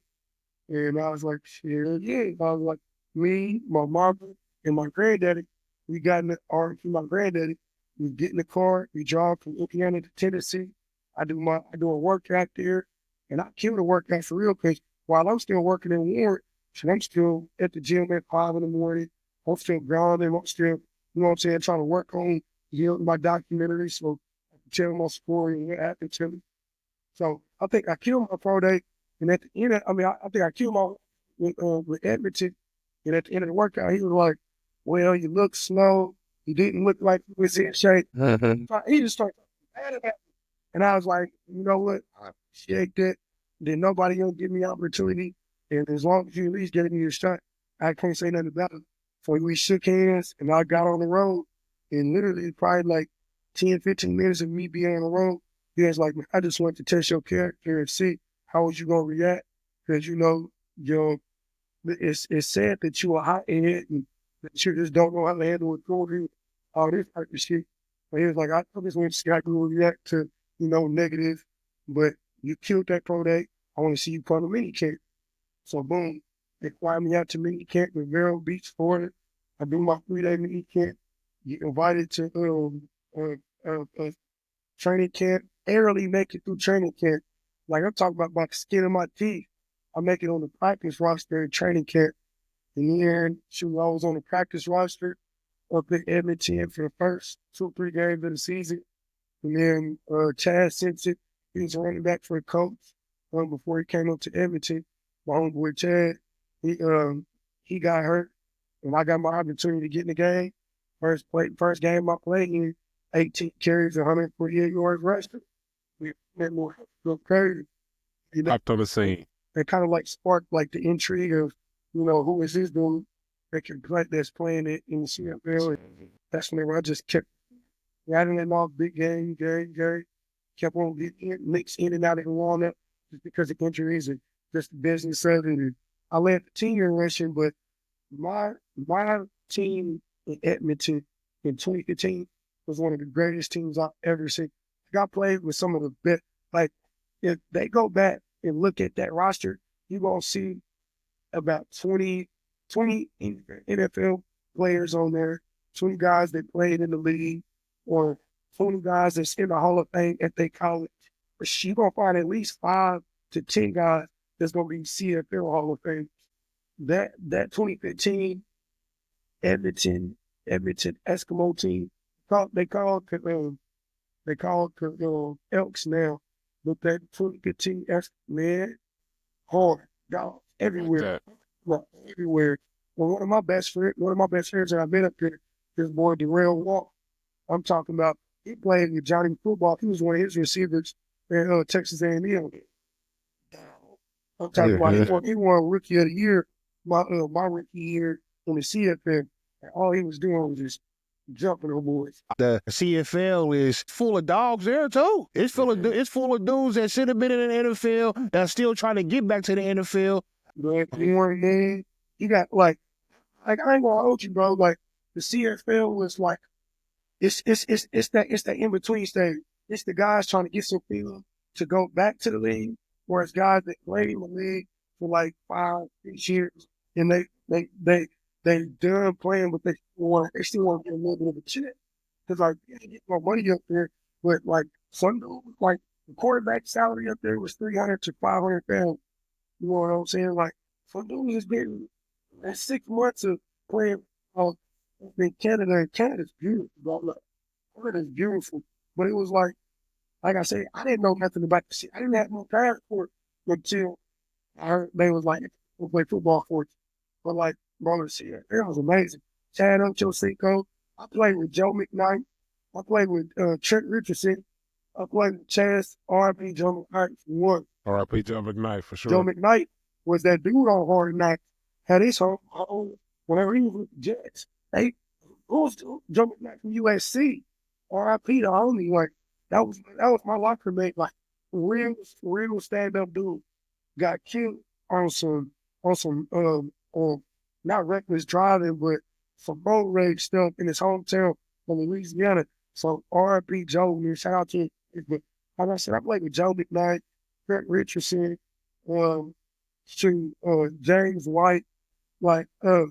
And I was like, shit, yeah. I was like, me, my mom, and my granddaddy, we got in the car with my granddaddy. We get in the car, we drive from Indiana to Tennessee. I do a workout there, and I kill the workout for real because while I'm still working in Warren, so I'm still at the gym at 5 in the morning. I'm still grinding. I'm still, you know what I'm saying, trying to work on my documentary so I can tell my story and what happened to me. So I think I killed my pro day, and at the end, I think I killed my with Edmonton, and at the end of the workout, he was like, "Well, you look slow. You didn't look like you was in shape." He just started mad at me. And I was like, you know what? I appreciate that. Then nobody else give me opportunity. And as long as you at least gave me a shot, I can't say nothing about it. So we shook hands and I got on the road. And literally probably like 10, 15 minutes of me being on the road, he was like, I just want to test your character and see how was you going to react. Because, you know, it's sad that you are hot head and that you just don't know how to handle authority, all this type of shit. But he was like, I just want to see how you will react to, you know, negative. But you killed that pro day. I want to see you come to mini camp. So boom, they fly me out to mini camp in Vero Beach, Florida. I do my 3-day mini camp. Get invited to training camp. Barely make it through training camp. Like I'm talking about by the skin of my teeth. I make it on the practice roster in training camp. And then shoot, I was on the practice roster up in Edmonton for the first 2-3 games of the season. And then Chad Simpson, he was running back for the coach before he came up to Edmonton. My homeboy Chad, he got hurt, and I got my opportunity to get in the game. First game I played in, 18 carries, 148 yards rushing. We had more crazy. You know, Hopped on the scene. it kind of like sparked like the intrigue of, you know, who is this dude that can play that's playing it in the CFL. And that's when I just kept rattling it off, big game, Gary. Kept on getting mixed in and out of the walnut just because of injuries and just the business of it. And I led the team in rushing, but my team in Edmonton in 2015 was one of the greatest teams I've ever seen. I played with some of the best. Like, if they go back and look at that roster, you're going to see about 20 NFL players on there, 20 guys that played in the league, or 20 guys that's in the Hall of Fame at their college. But you're going to find at least 5 to 10 guys that's going to be CFL Hall of Fame. That 2015 Edmonton Eskimo team, they call Elks now, but that 2015 man, hard, dog, everywhere, everywhere. Well, one of my best friends that I met up there, this boy Darrell Walk. I'm talking about. He played with Johnny football. He was one of his receivers at Texas A&M. I'm talking about he won Rookie of the Year, my rookie year in the CFL. And all he was doing was just jumping on boys. The CFL is full of dogs there too. It's full of dudes that should have been in the NFL that's still trying to get back to the NFL. But man, you got like I ain't gonna hold you, bro. Like the CFL was like it's that in between stage. It's the guys trying to get some feeling to go back to the league, whereas guys that played in the league for like 5, 6 years and they done playing, but they still want to get a little bit of a check. Cause like you get more money up there, but like some like the quarterback salary up there was 300 to 500,000. You know what I'm saying? Like some dudes is getting 6 months of playing in Canada, and Canada's beautiful, bro. Like, Canada's beautiful. But it was like I said, I didn't know nothing about the shit. I didn't have no passport until I heard they was like, we'll play football for you. But like, brother, shit, it was amazing. Chad Ochocinco. I played with Joe McKnight. I played with Trent Richardson. I played with Chaz, R.I.P. Joe McKnight for one. R.I.P. Joe McKnight for sure. Joe McKnight was that dude on Hard Knocks. Had his home whenever he was with the Jets. Who was Joe McKnight from USC? R.I.P. the only like that was my locker mate. Like real stand up dude got killed on some not reckless driving, but some road rage stuff in his hometown of Louisiana. So R.I.P. Joe, man, shout out to him. But like I said, I played with Joe McKnight, Trent Richardson, James White. Like I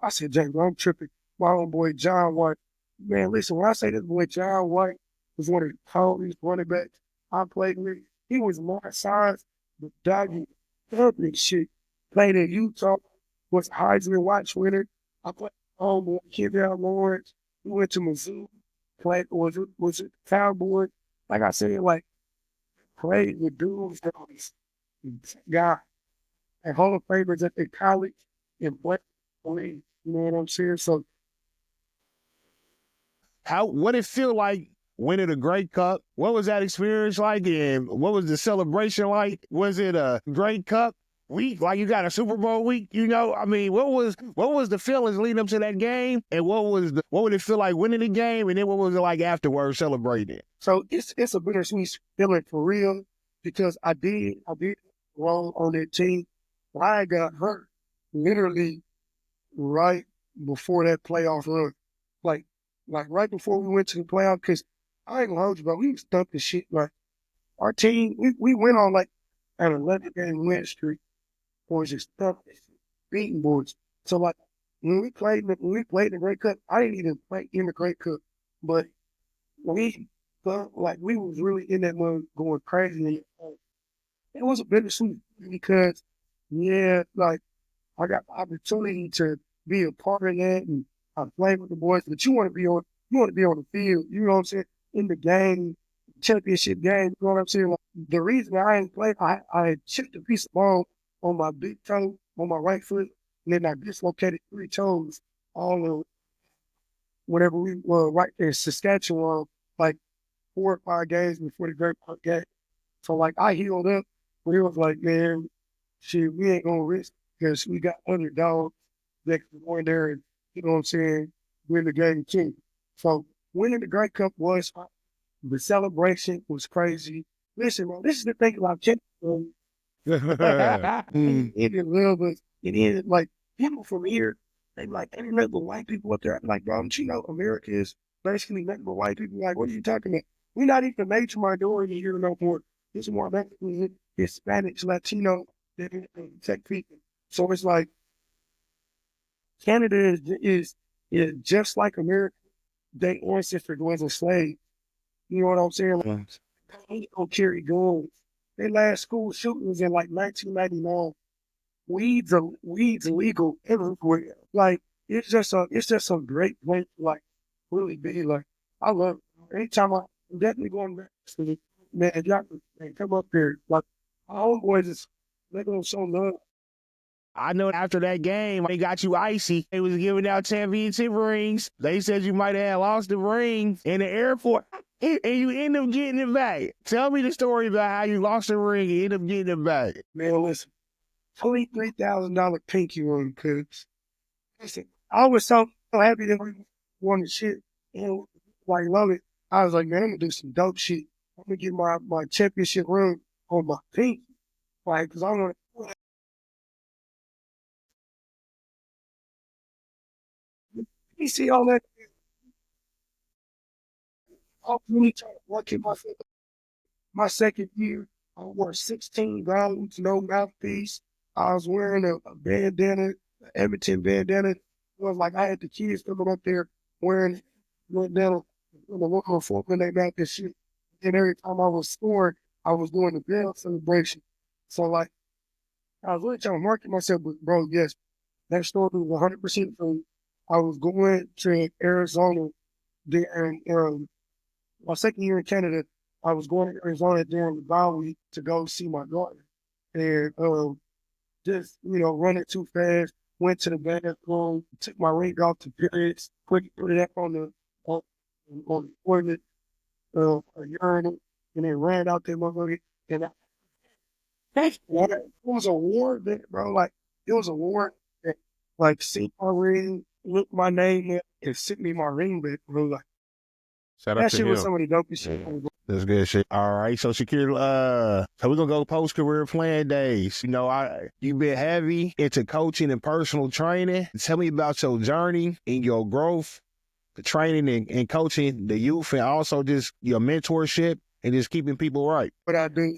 said James, I'm tripping. My own boy John White. Man, listen, when I say this boy John White was one of the tallest running backs I played with, he was my size, but doggy, ugly shit. Played in Utah, was Heisman Watch winner. I played homeboy Kevin Lawrence. We went to Mizzou. Played was it Cowboy? Like I said, like played with dudes that was guy and Hall of Famers at their college and played for me. You know what I'm saying? So what it feel like winning the Grey Cup? What was that experience like? And what was the celebration like? Was it a Grey Cup? week, like you got a Super Bowl week, you know? I mean, what was the feelings leading up to that game, and what would it feel like winning the game, and then what was it like afterwards celebrating it? So it's a bittersweet feeling for real because I did wrong on that team. I got hurt literally right before that playoff run. Like right before we went to the playoff, because I ain't gonna hold you, bro. We was thumping shit. Like our team, we went on like an 11-game win streak. Boys just thumping, beating boys. So like when we played the Great Cup, I didn't even play in the Great Cup, but we felt like we was really in that one going crazy. It was a bittersweet because yeah, like I got the opportunity to be a part of that and I played with the boys, but you want to be on the field, you know what I'm saying? In the game, championship game, you know what I'm saying? Like, the reason I ain't played, I chipped a piece of bone on my big toe, on my right foot, and then I dislocated 3 toes all of whenever we were right there in Saskatchewan, like 4 or 5 games before the Great Park game. So like I healed up, but it was like, man, shit, we ain't gonna risk because we got underdogs that can go in there and, you know what I'm saying, win the game too. So winning the Great Cup was fun. The celebration was crazy. Listen, bro, this is the thing about champions. It is real, but it is like people from here, they like, they nothing but white people up there. I'm like, bro, don't you know America is basically nothing but white people? Like, what are you talking about? We're not even major minority here no more. It's more Mexican, Hispanics, Latino, tech people. So it's like Canada is just like America. Their ancestors was enslaved. You know what I'm saying? Like, they don't carry guns. Their last school shooting was in like 1999. Weeds illegal everywhere. Like it's just a great place to like really be like. I love it. Anytime I'm definitely going back to the man, if y'all man, come up here. Like our homeboys is they gonna show love. I know after that game, they got you icy. They was giving out championship rings. They said you might have lost the ring in the airport, and you end up getting it back. Tell me the story about how you lost the ring and end up getting it back. Man, listen, $23,000 pinky ring, cuz. Listen, I was so happy that we won the shit and like love it. I was like, man, I'm gonna do some dope shit. I'm gonna get my championship ring on my pinky. Like, cause I'm gonna you see all that I'm really trying to work in my second year. I wore 16 gowns, no mouthpiece. I was wearing a bandana, an Edmonton bandana. It was like I had the kids coming up there wearing bandana, looking for when they got this shit. And every time I was scoring, I was doing the bell celebration. So like I was really trying to market myself, but bro, yes, that story was 100% true. I was going to Arizona there, and my second year in Canada, I was going to Arizona during the bye week to go see my daughter. And just, running too fast, went to the bathroom, took my ring off the periods, put it up on the toilet, a urinal, and then ran out there, motherfucker. And it was a war that, bro, like, it was a war that, like, see my ring, look my name, and sent me my ring back, bro. Like, Shout out that to shit was him. some of the dopest shit. That's good shit. All right, so Shakir, so we're gonna go post career plan days. You know, you've been heavy into coaching and personal training. Tell me about your journey and your growth, the training and coaching the youth, and also just your mentorship and just keeping people right. What I do,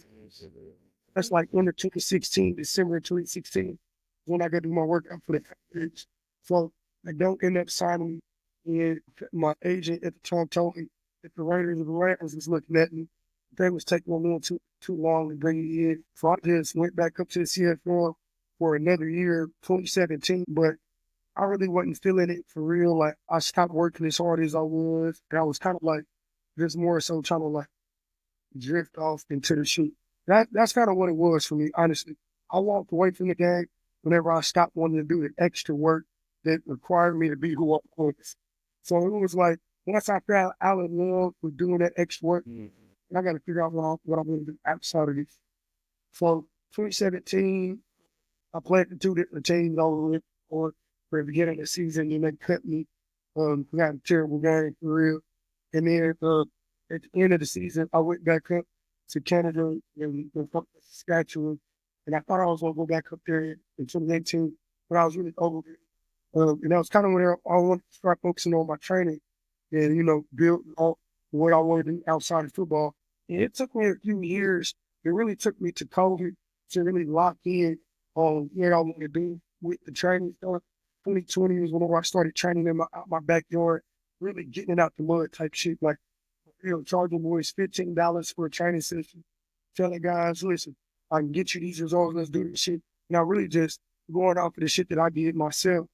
that's like end of 2016, December 2016, when I go do my workout for the athletes. So I don't end up signing, and my agent at the time told me that the Raiders was looking at me. They was taking a little too long to bring me in. So I just went back up to the CFL for another year, 2017, but I really wasn't feeling it for real. Like I stopped working as hard as I was. And I was kind of like just more so trying to like drift off into the shoot. That's kind of what it was for me, honestly. I walked away from the game whenever I stopped wanting to do the extra work that required me to be who I was. So it was like once I fell out of love with doing that extra work, I got to figure out what I'm going to do outside of this. So 2017, I played for 2 different teams over it for the beginning of the season, and they cut me. Got a terrible game for real. And then at the end of the season, I went back up to Canada and Saskatchewan, and I thought I was gonna go back up there in 2018, but I was really over it. And that was kind of when I wanted to start focusing on my training and, build on what I wanted to do outside of football. And it took me a few years. It really took me to COVID to really lock in on what I wanted to do with the training stuff. 2020 was when I started training in my backyard, really getting it out the mud type shit. Like, charging boys $15 for a training session, telling guys, listen, I can get you these results, let's do this shit. Now, really just going off of the shit that I did myself.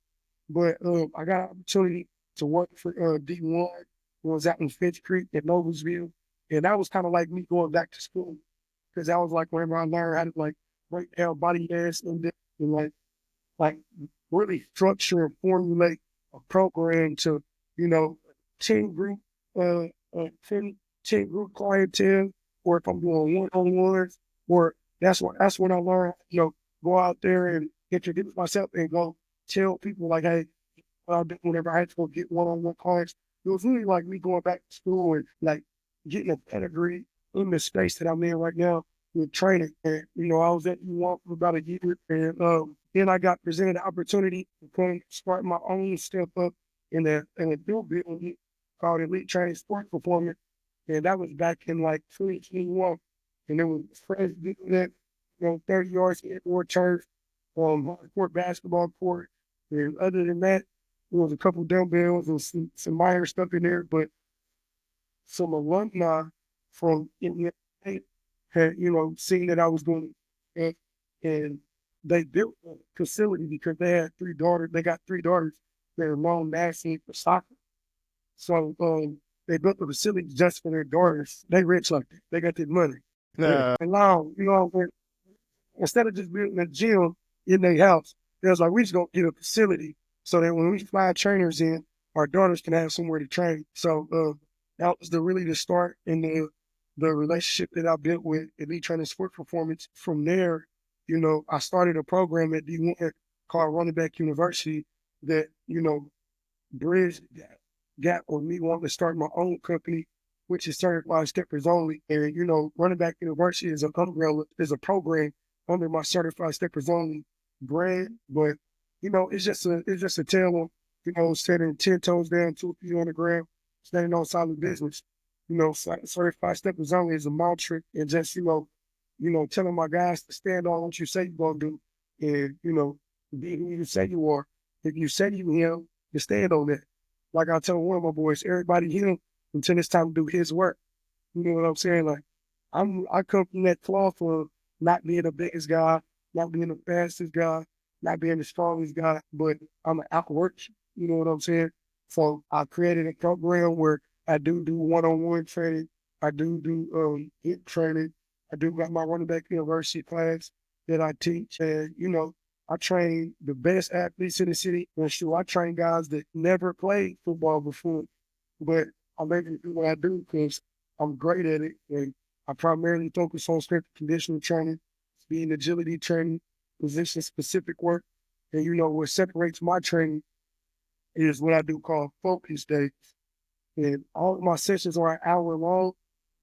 But I got an opportunity to work for D1 when I was out in Finch Creek at Noblesville. And that was kind of like me going back to school because that was like whenever I learned how to like break down body mass and like really structure and formulate a program to, 10 group, uh, 10 group clientele, or if I'm doing one-on-ones, or that's when I learned, go out there and introduce myself and go tell people like, hey, what I did whenever I had to go get one-on-one clients. It was really like me going back to school and like getting a pedigree in the space that I'm in right now with training. And, I was at U1 for about a year, and then I got presented the opportunity to come start my own step up in the new building called Elite Training Sports Performance. And that was back in like 2021. And it was fresh doing that, 30 yards indoor turf, court basketball court. And other than that, there was a couple dumbbells and some minor stuff in there, but some alumni from Indiana State had, seen that I was doing it, and they built a facility because they had 3 daughters. They got 3 daughters that are long nationally for soccer. So they built a facility just for their daughters. They rich like that. They got that money. And now, instead of just building a gym in their house, they was like, we just gonna get a facility so that when we fly trainers in, our daughters can have somewhere to train. So that was really the start in the relationship that I built with Elite Training Sports Performance. From there, I started a program at D1 called Running Back University that, bridged that gap with me wanting to start my own company, which is Certified Steppers Only. And, Running Back University is a program under my Certified Steppers Only brand. But, it's just a tale of, standing 10 toes down, 2 feet on the ground, standing on solid business. Certified Steppers Only is a mantra, and just, telling my guys to stand on what you say you're going to do and, be who you say you are. If you say you him, you stand on that. Like I tell one of my boys, everybody him until it's time to do his work. You know what I'm saying? Like, I come from that cloth of not being the biggest guy, not being the fastest guy, not being the strongest guy, but I'm an outwork. You know what I'm saying? So I created a program where I do one-on-one training. I do hit training. I do got my running back university class that I teach. And, I train the best athletes in the city. And sure, I train guys that never played football before, but I'm able to do what I do because I'm great at it. And I primarily focus on strength and conditioning training, speed and agility training, position specific work. And, what separates my training is what I do called focus days. And all of my sessions are an hour long,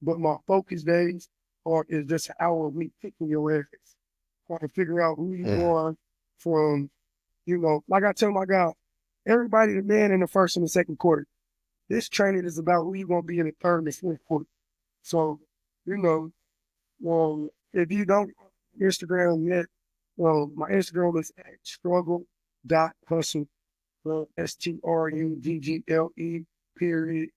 but my focus days is just an hour of me picking your ass, trying to figure out who you are from, like I tell my guys, everybody the man in the first and the second quarter. This training is about who you going to be in the third and the fourth quarter. So, if you don't Instagram yet, my Instagram is at struggle.Hustle. STRUGGLE period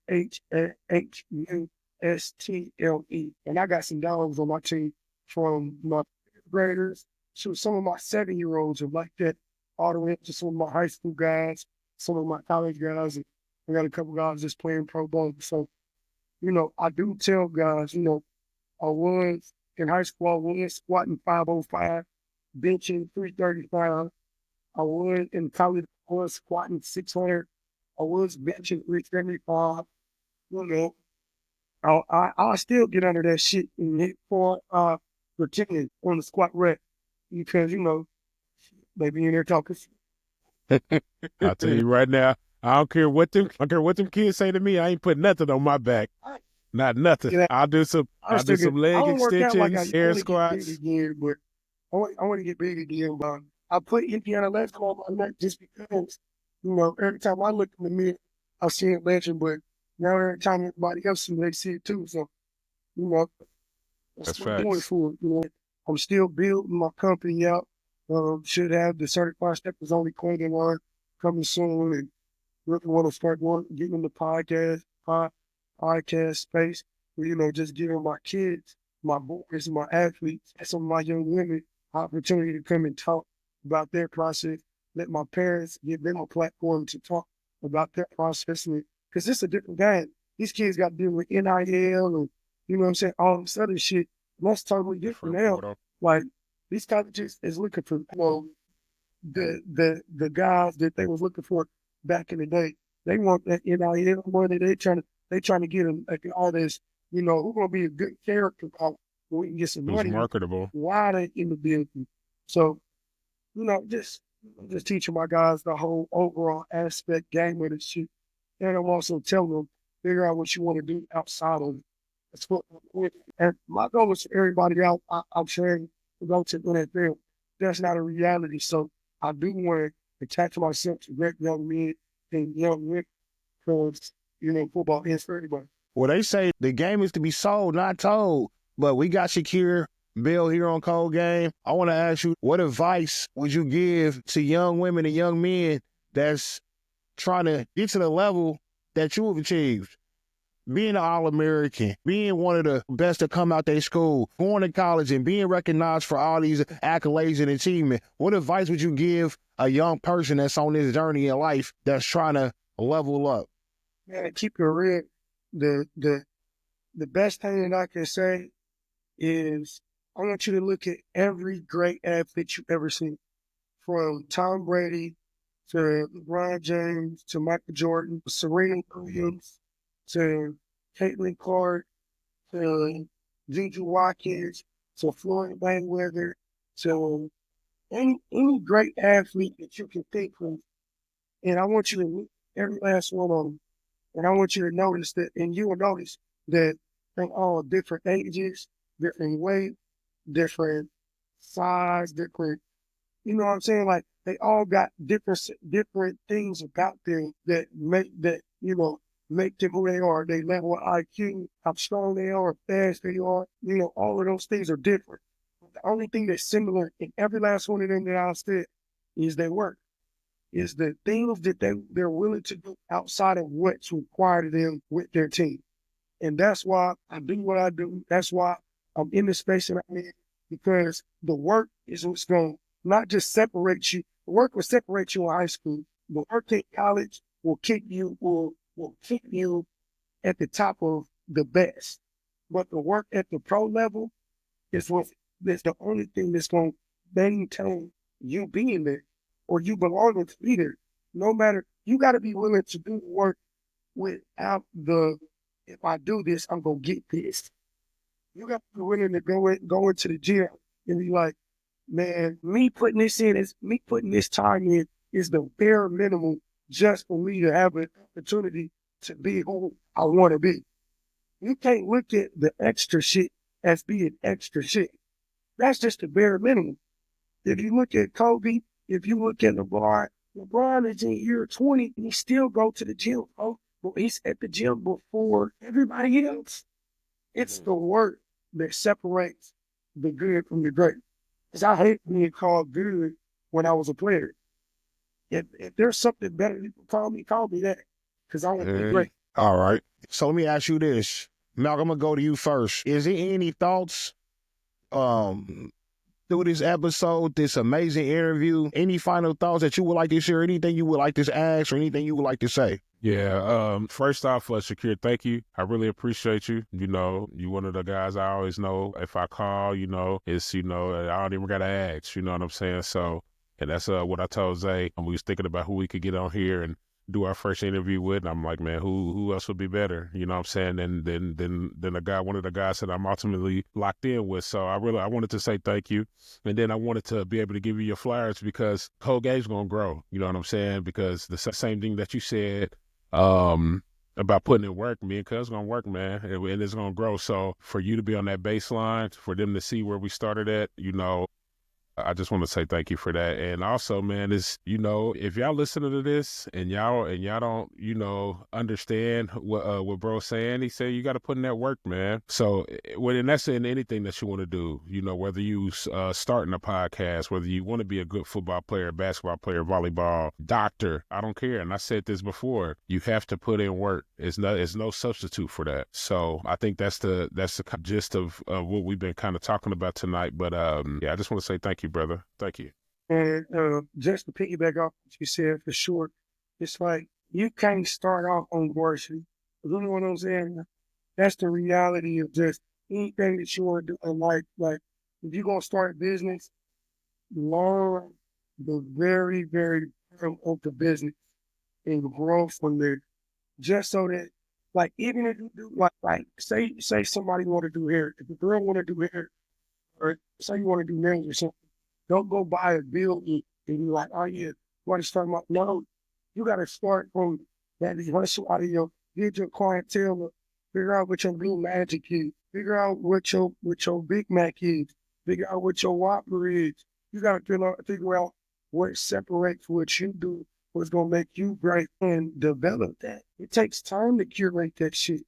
HUSTLE. And I got some dogs on my team from my graders to some of my 7-year-olds are like that, all the way up to some of my high school guys, some of my college guys, and I got a couple guys just playing pro ball. So, I do tell guys, I was in high school, I was squatting 505, benching 335. I was in college, I was squatting 600. I was benching 375. I still get under that shit and hit for 10 on the squat rack because, They be in there talking. I'll tell you right now, I don't care what them kids say to me. I ain't putting nothing on my back. Not nothing. You know, I'll do some I leg don't work out like extensions, I air want to get big squats. again, but I want to get big again. But I put Indiana Legend on my neck just because, every time I look in the mirror, I see a legend. But now every time everybody else sees it, they see it too. So, you know, that's That's what I'm going facts. for. I'm still building my company out. Should have the certified steppers only clothing line coming soon, and really want to start getting in the podcast space. Just giving my kids, my boys, my athletes, and some of my young women opportunity to come and talk about their process. Let my parents give them a platform to talk about their process, because it's a different game. These kids got to deal with NIL and all this other shit. And that's totally different now. Like these colleges is looking for the guys that they was looking for back in the day. They want that NIL money. They trying to get them like all this. Who's gonna be a good character when we can get some Who's money. marketable? Why they in the business? So just teaching my guys the whole overall aspect game of the shit, and I'm also telling them figure out what you want to do outside of it. That's what. And my goal is for everybody out. I'm sharing to go to the NFL. That's not a reality. So I do want to attach myself to great young men and young women because, football is for everybody. Well, they say the game is to be sold, not told. But we got Shakir Bill here on Cold Game. I want to ask you, what advice would you give to young women and young men that's trying to get to the level that you have achieved? Being an All-American, being one of the best to come out their school, going to college and being recognized for all these accolades and achievement. What advice would you give a young person that's on this journey in life that's trying to level up? Man, keep it real. The best thing that I can say is I want you to look at every great athlete you've ever seen, from Tom Brady to LeBron James to Michael Jordan, Serena Williams to Caitlin Clark to Juju Watkins to Floyd Mayweather to any great athlete that you can think of. And I want you to look at every last one of them. And I want you to notice that, and you will notice that they're all different ages, different weight, different size, different, you know what I'm saying? Like they all got different things about them that make them who they are. They level of IQ, how strong they are, how fast they are. All of those things are different. The only thing that's similar in every last one of them that I said is their work. Is the things that they're willing to do outside of what's required of them with their team. And that's why I do what I do. That's why I'm in the space that I'm in, because the work is what's going to not just separate you. The work will separate you in high school. The work in college will keep you at the top of the best. But the work at the pro level is that's the only thing that's going to maintain you being there or you belonging to be there. No matter, you got to be willing to do the work without if I do this, I'm going to get this. You got to be willing to go into the gym and be like, man, me putting this time in is the bare minimum just for me to have an opportunity to be who I want to be. You can't look at the extra shit as being extra shit. That's just the bare minimum. If you look at Kobe, if you look at LeBron is in year 20 and he still go to the gym. Oh, well, he's at the gym before everybody else. It's the work that separates the good from the great. Because I hate being called good when I was a player. If there's something better you can call me that. Because I want to be great. All right. So let me ask you this. Malcolm, I'm going to go to you first. Is there any thoughts through this episode, this amazing interview? Any final thoughts that you would like to share? Anything you would like to ask or anything you would like to say? Yeah. First off, Shakir, thank you. I really appreciate you. You one of the guys I always know. If I call, it's I don't even gotta ask. You know what I'm saying? So, and that's what I told Zay. We was thinking about who we could get on here, and do our first interview with. And I'm like, man, who else would be better? You know what I'm saying? Than the guy, one of the guys that I'm ultimately locked in with. So I wanted to say thank you. And then I wanted to be able to give you your flowers because Cold Game's going to grow. You know what I'm saying? Because the same thing that you said, about putting in work, me and Cuz gonna work, man, and it's gonna grow. So for you to be on that baseline, for them to see where we started at, I just want to say thank you for that. And also, man, if y'all listening to this and y'all don't, understand what bro's saying, he said you got to put in that work, man. So and that's in anything that you want to do, whether you starting a podcast, whether you want to be a good football player, basketball player, volleyball, doctor, I don't care. And I said this before, you have to put in work. It's no substitute for that. So I think that's the gist of what we've been kind of talking about tonight. But I just want to say thank you, brother. Thank you. And just to piggyback off what you said, for sure, it's like you can't start off on varsity. You know what I'm saying? That's the reality of just anything that you want to do in life. Like, if you're going to start a business, learn the very, very bottom of the business and grow from there. Just so that, like, even if you do, like say somebody want to do hair. If a girl want to do hair, or say you want to do nails or something, don't go buy a building and you're like, oh yeah, want to start my, no, you got to start from that hustle out of get your clientele, figure out what your Blue Magic is, figure out what your Big Mac is, figure out what your Whopper is. You got to figure out what separates what you do, what's going to make you great, and develop that. It takes time to curate that shit.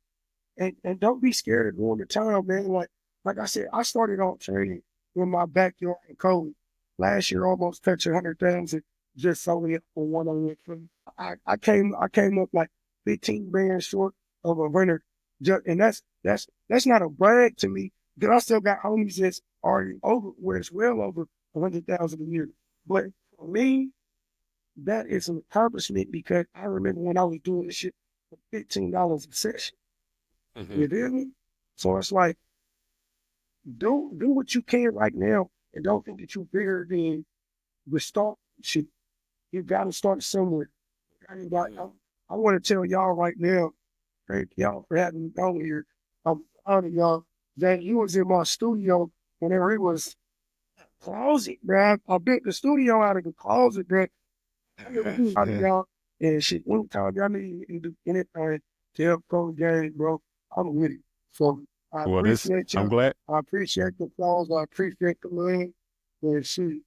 And don't be scared of going to town, man. Like I said, I started off training in my backyard in COVID. Last year, almost touched 100,000 just solely for one-on-one. I came up like 15 bands short of a winner. And that's not a brag to me, because I still got homies that's already over, where it's well over 100,000 a year. But for me, that is an accomplishment, because I remember when I was doing this shit for $15 a session. Mm-hmm. You feel me? So it's like, do what you can right now, and don't think that you're bigger than the start shit. You got to start somewhere. I want to tell y'all right now, thank y'all for having me on here. I'm proud of y'all that you was in my studio whenever it was closet, bro. I built the studio out of the closet, bro. Out of y'all, and shit, anytime y'all need to do anything to help Cold Game, bro, I'm with it. So I appreciate you. I'm glad. I appreciate the applause. I appreciate the love. And shit,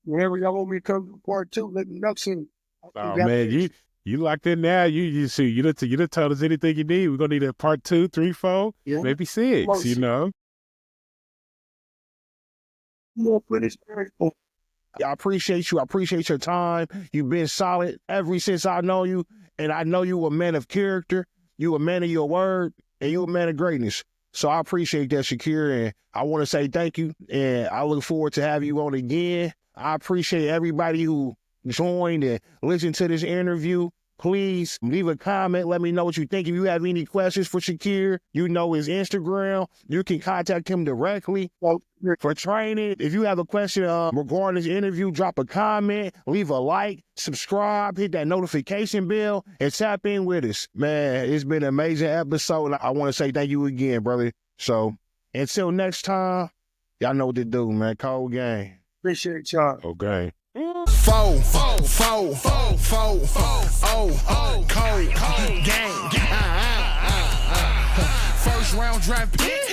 whenever y'all want me to come to part 2, let me know soon. Oh man, you locked in now. You done told us anything you need. We're gonna need a part 2, 3, 4, maybe 6. I appreciate you. I appreciate your time. You've been solid ever since I know you, and I know you a man of character. You a man of your word, and you a man of greatness. So I appreciate that, Shakir, and I want to say thank you, and I look forward to having you on again. I appreciate everybody who joined and listened to this interview. Please leave a comment. Let me know what you think. If you have any questions for Shakir, you know his Instagram. You can contact him directly for training. If you have a question regarding this interview, drop a comment, leave a like, subscribe, hit that notification bell, and tap in with us. Man, it's been an amazing episode. And I want to say thank you again, brother. So until next time, y'all know what to do, man. Cold Game. Appreciate y'all. Okay. Cold Game. First round draft pick.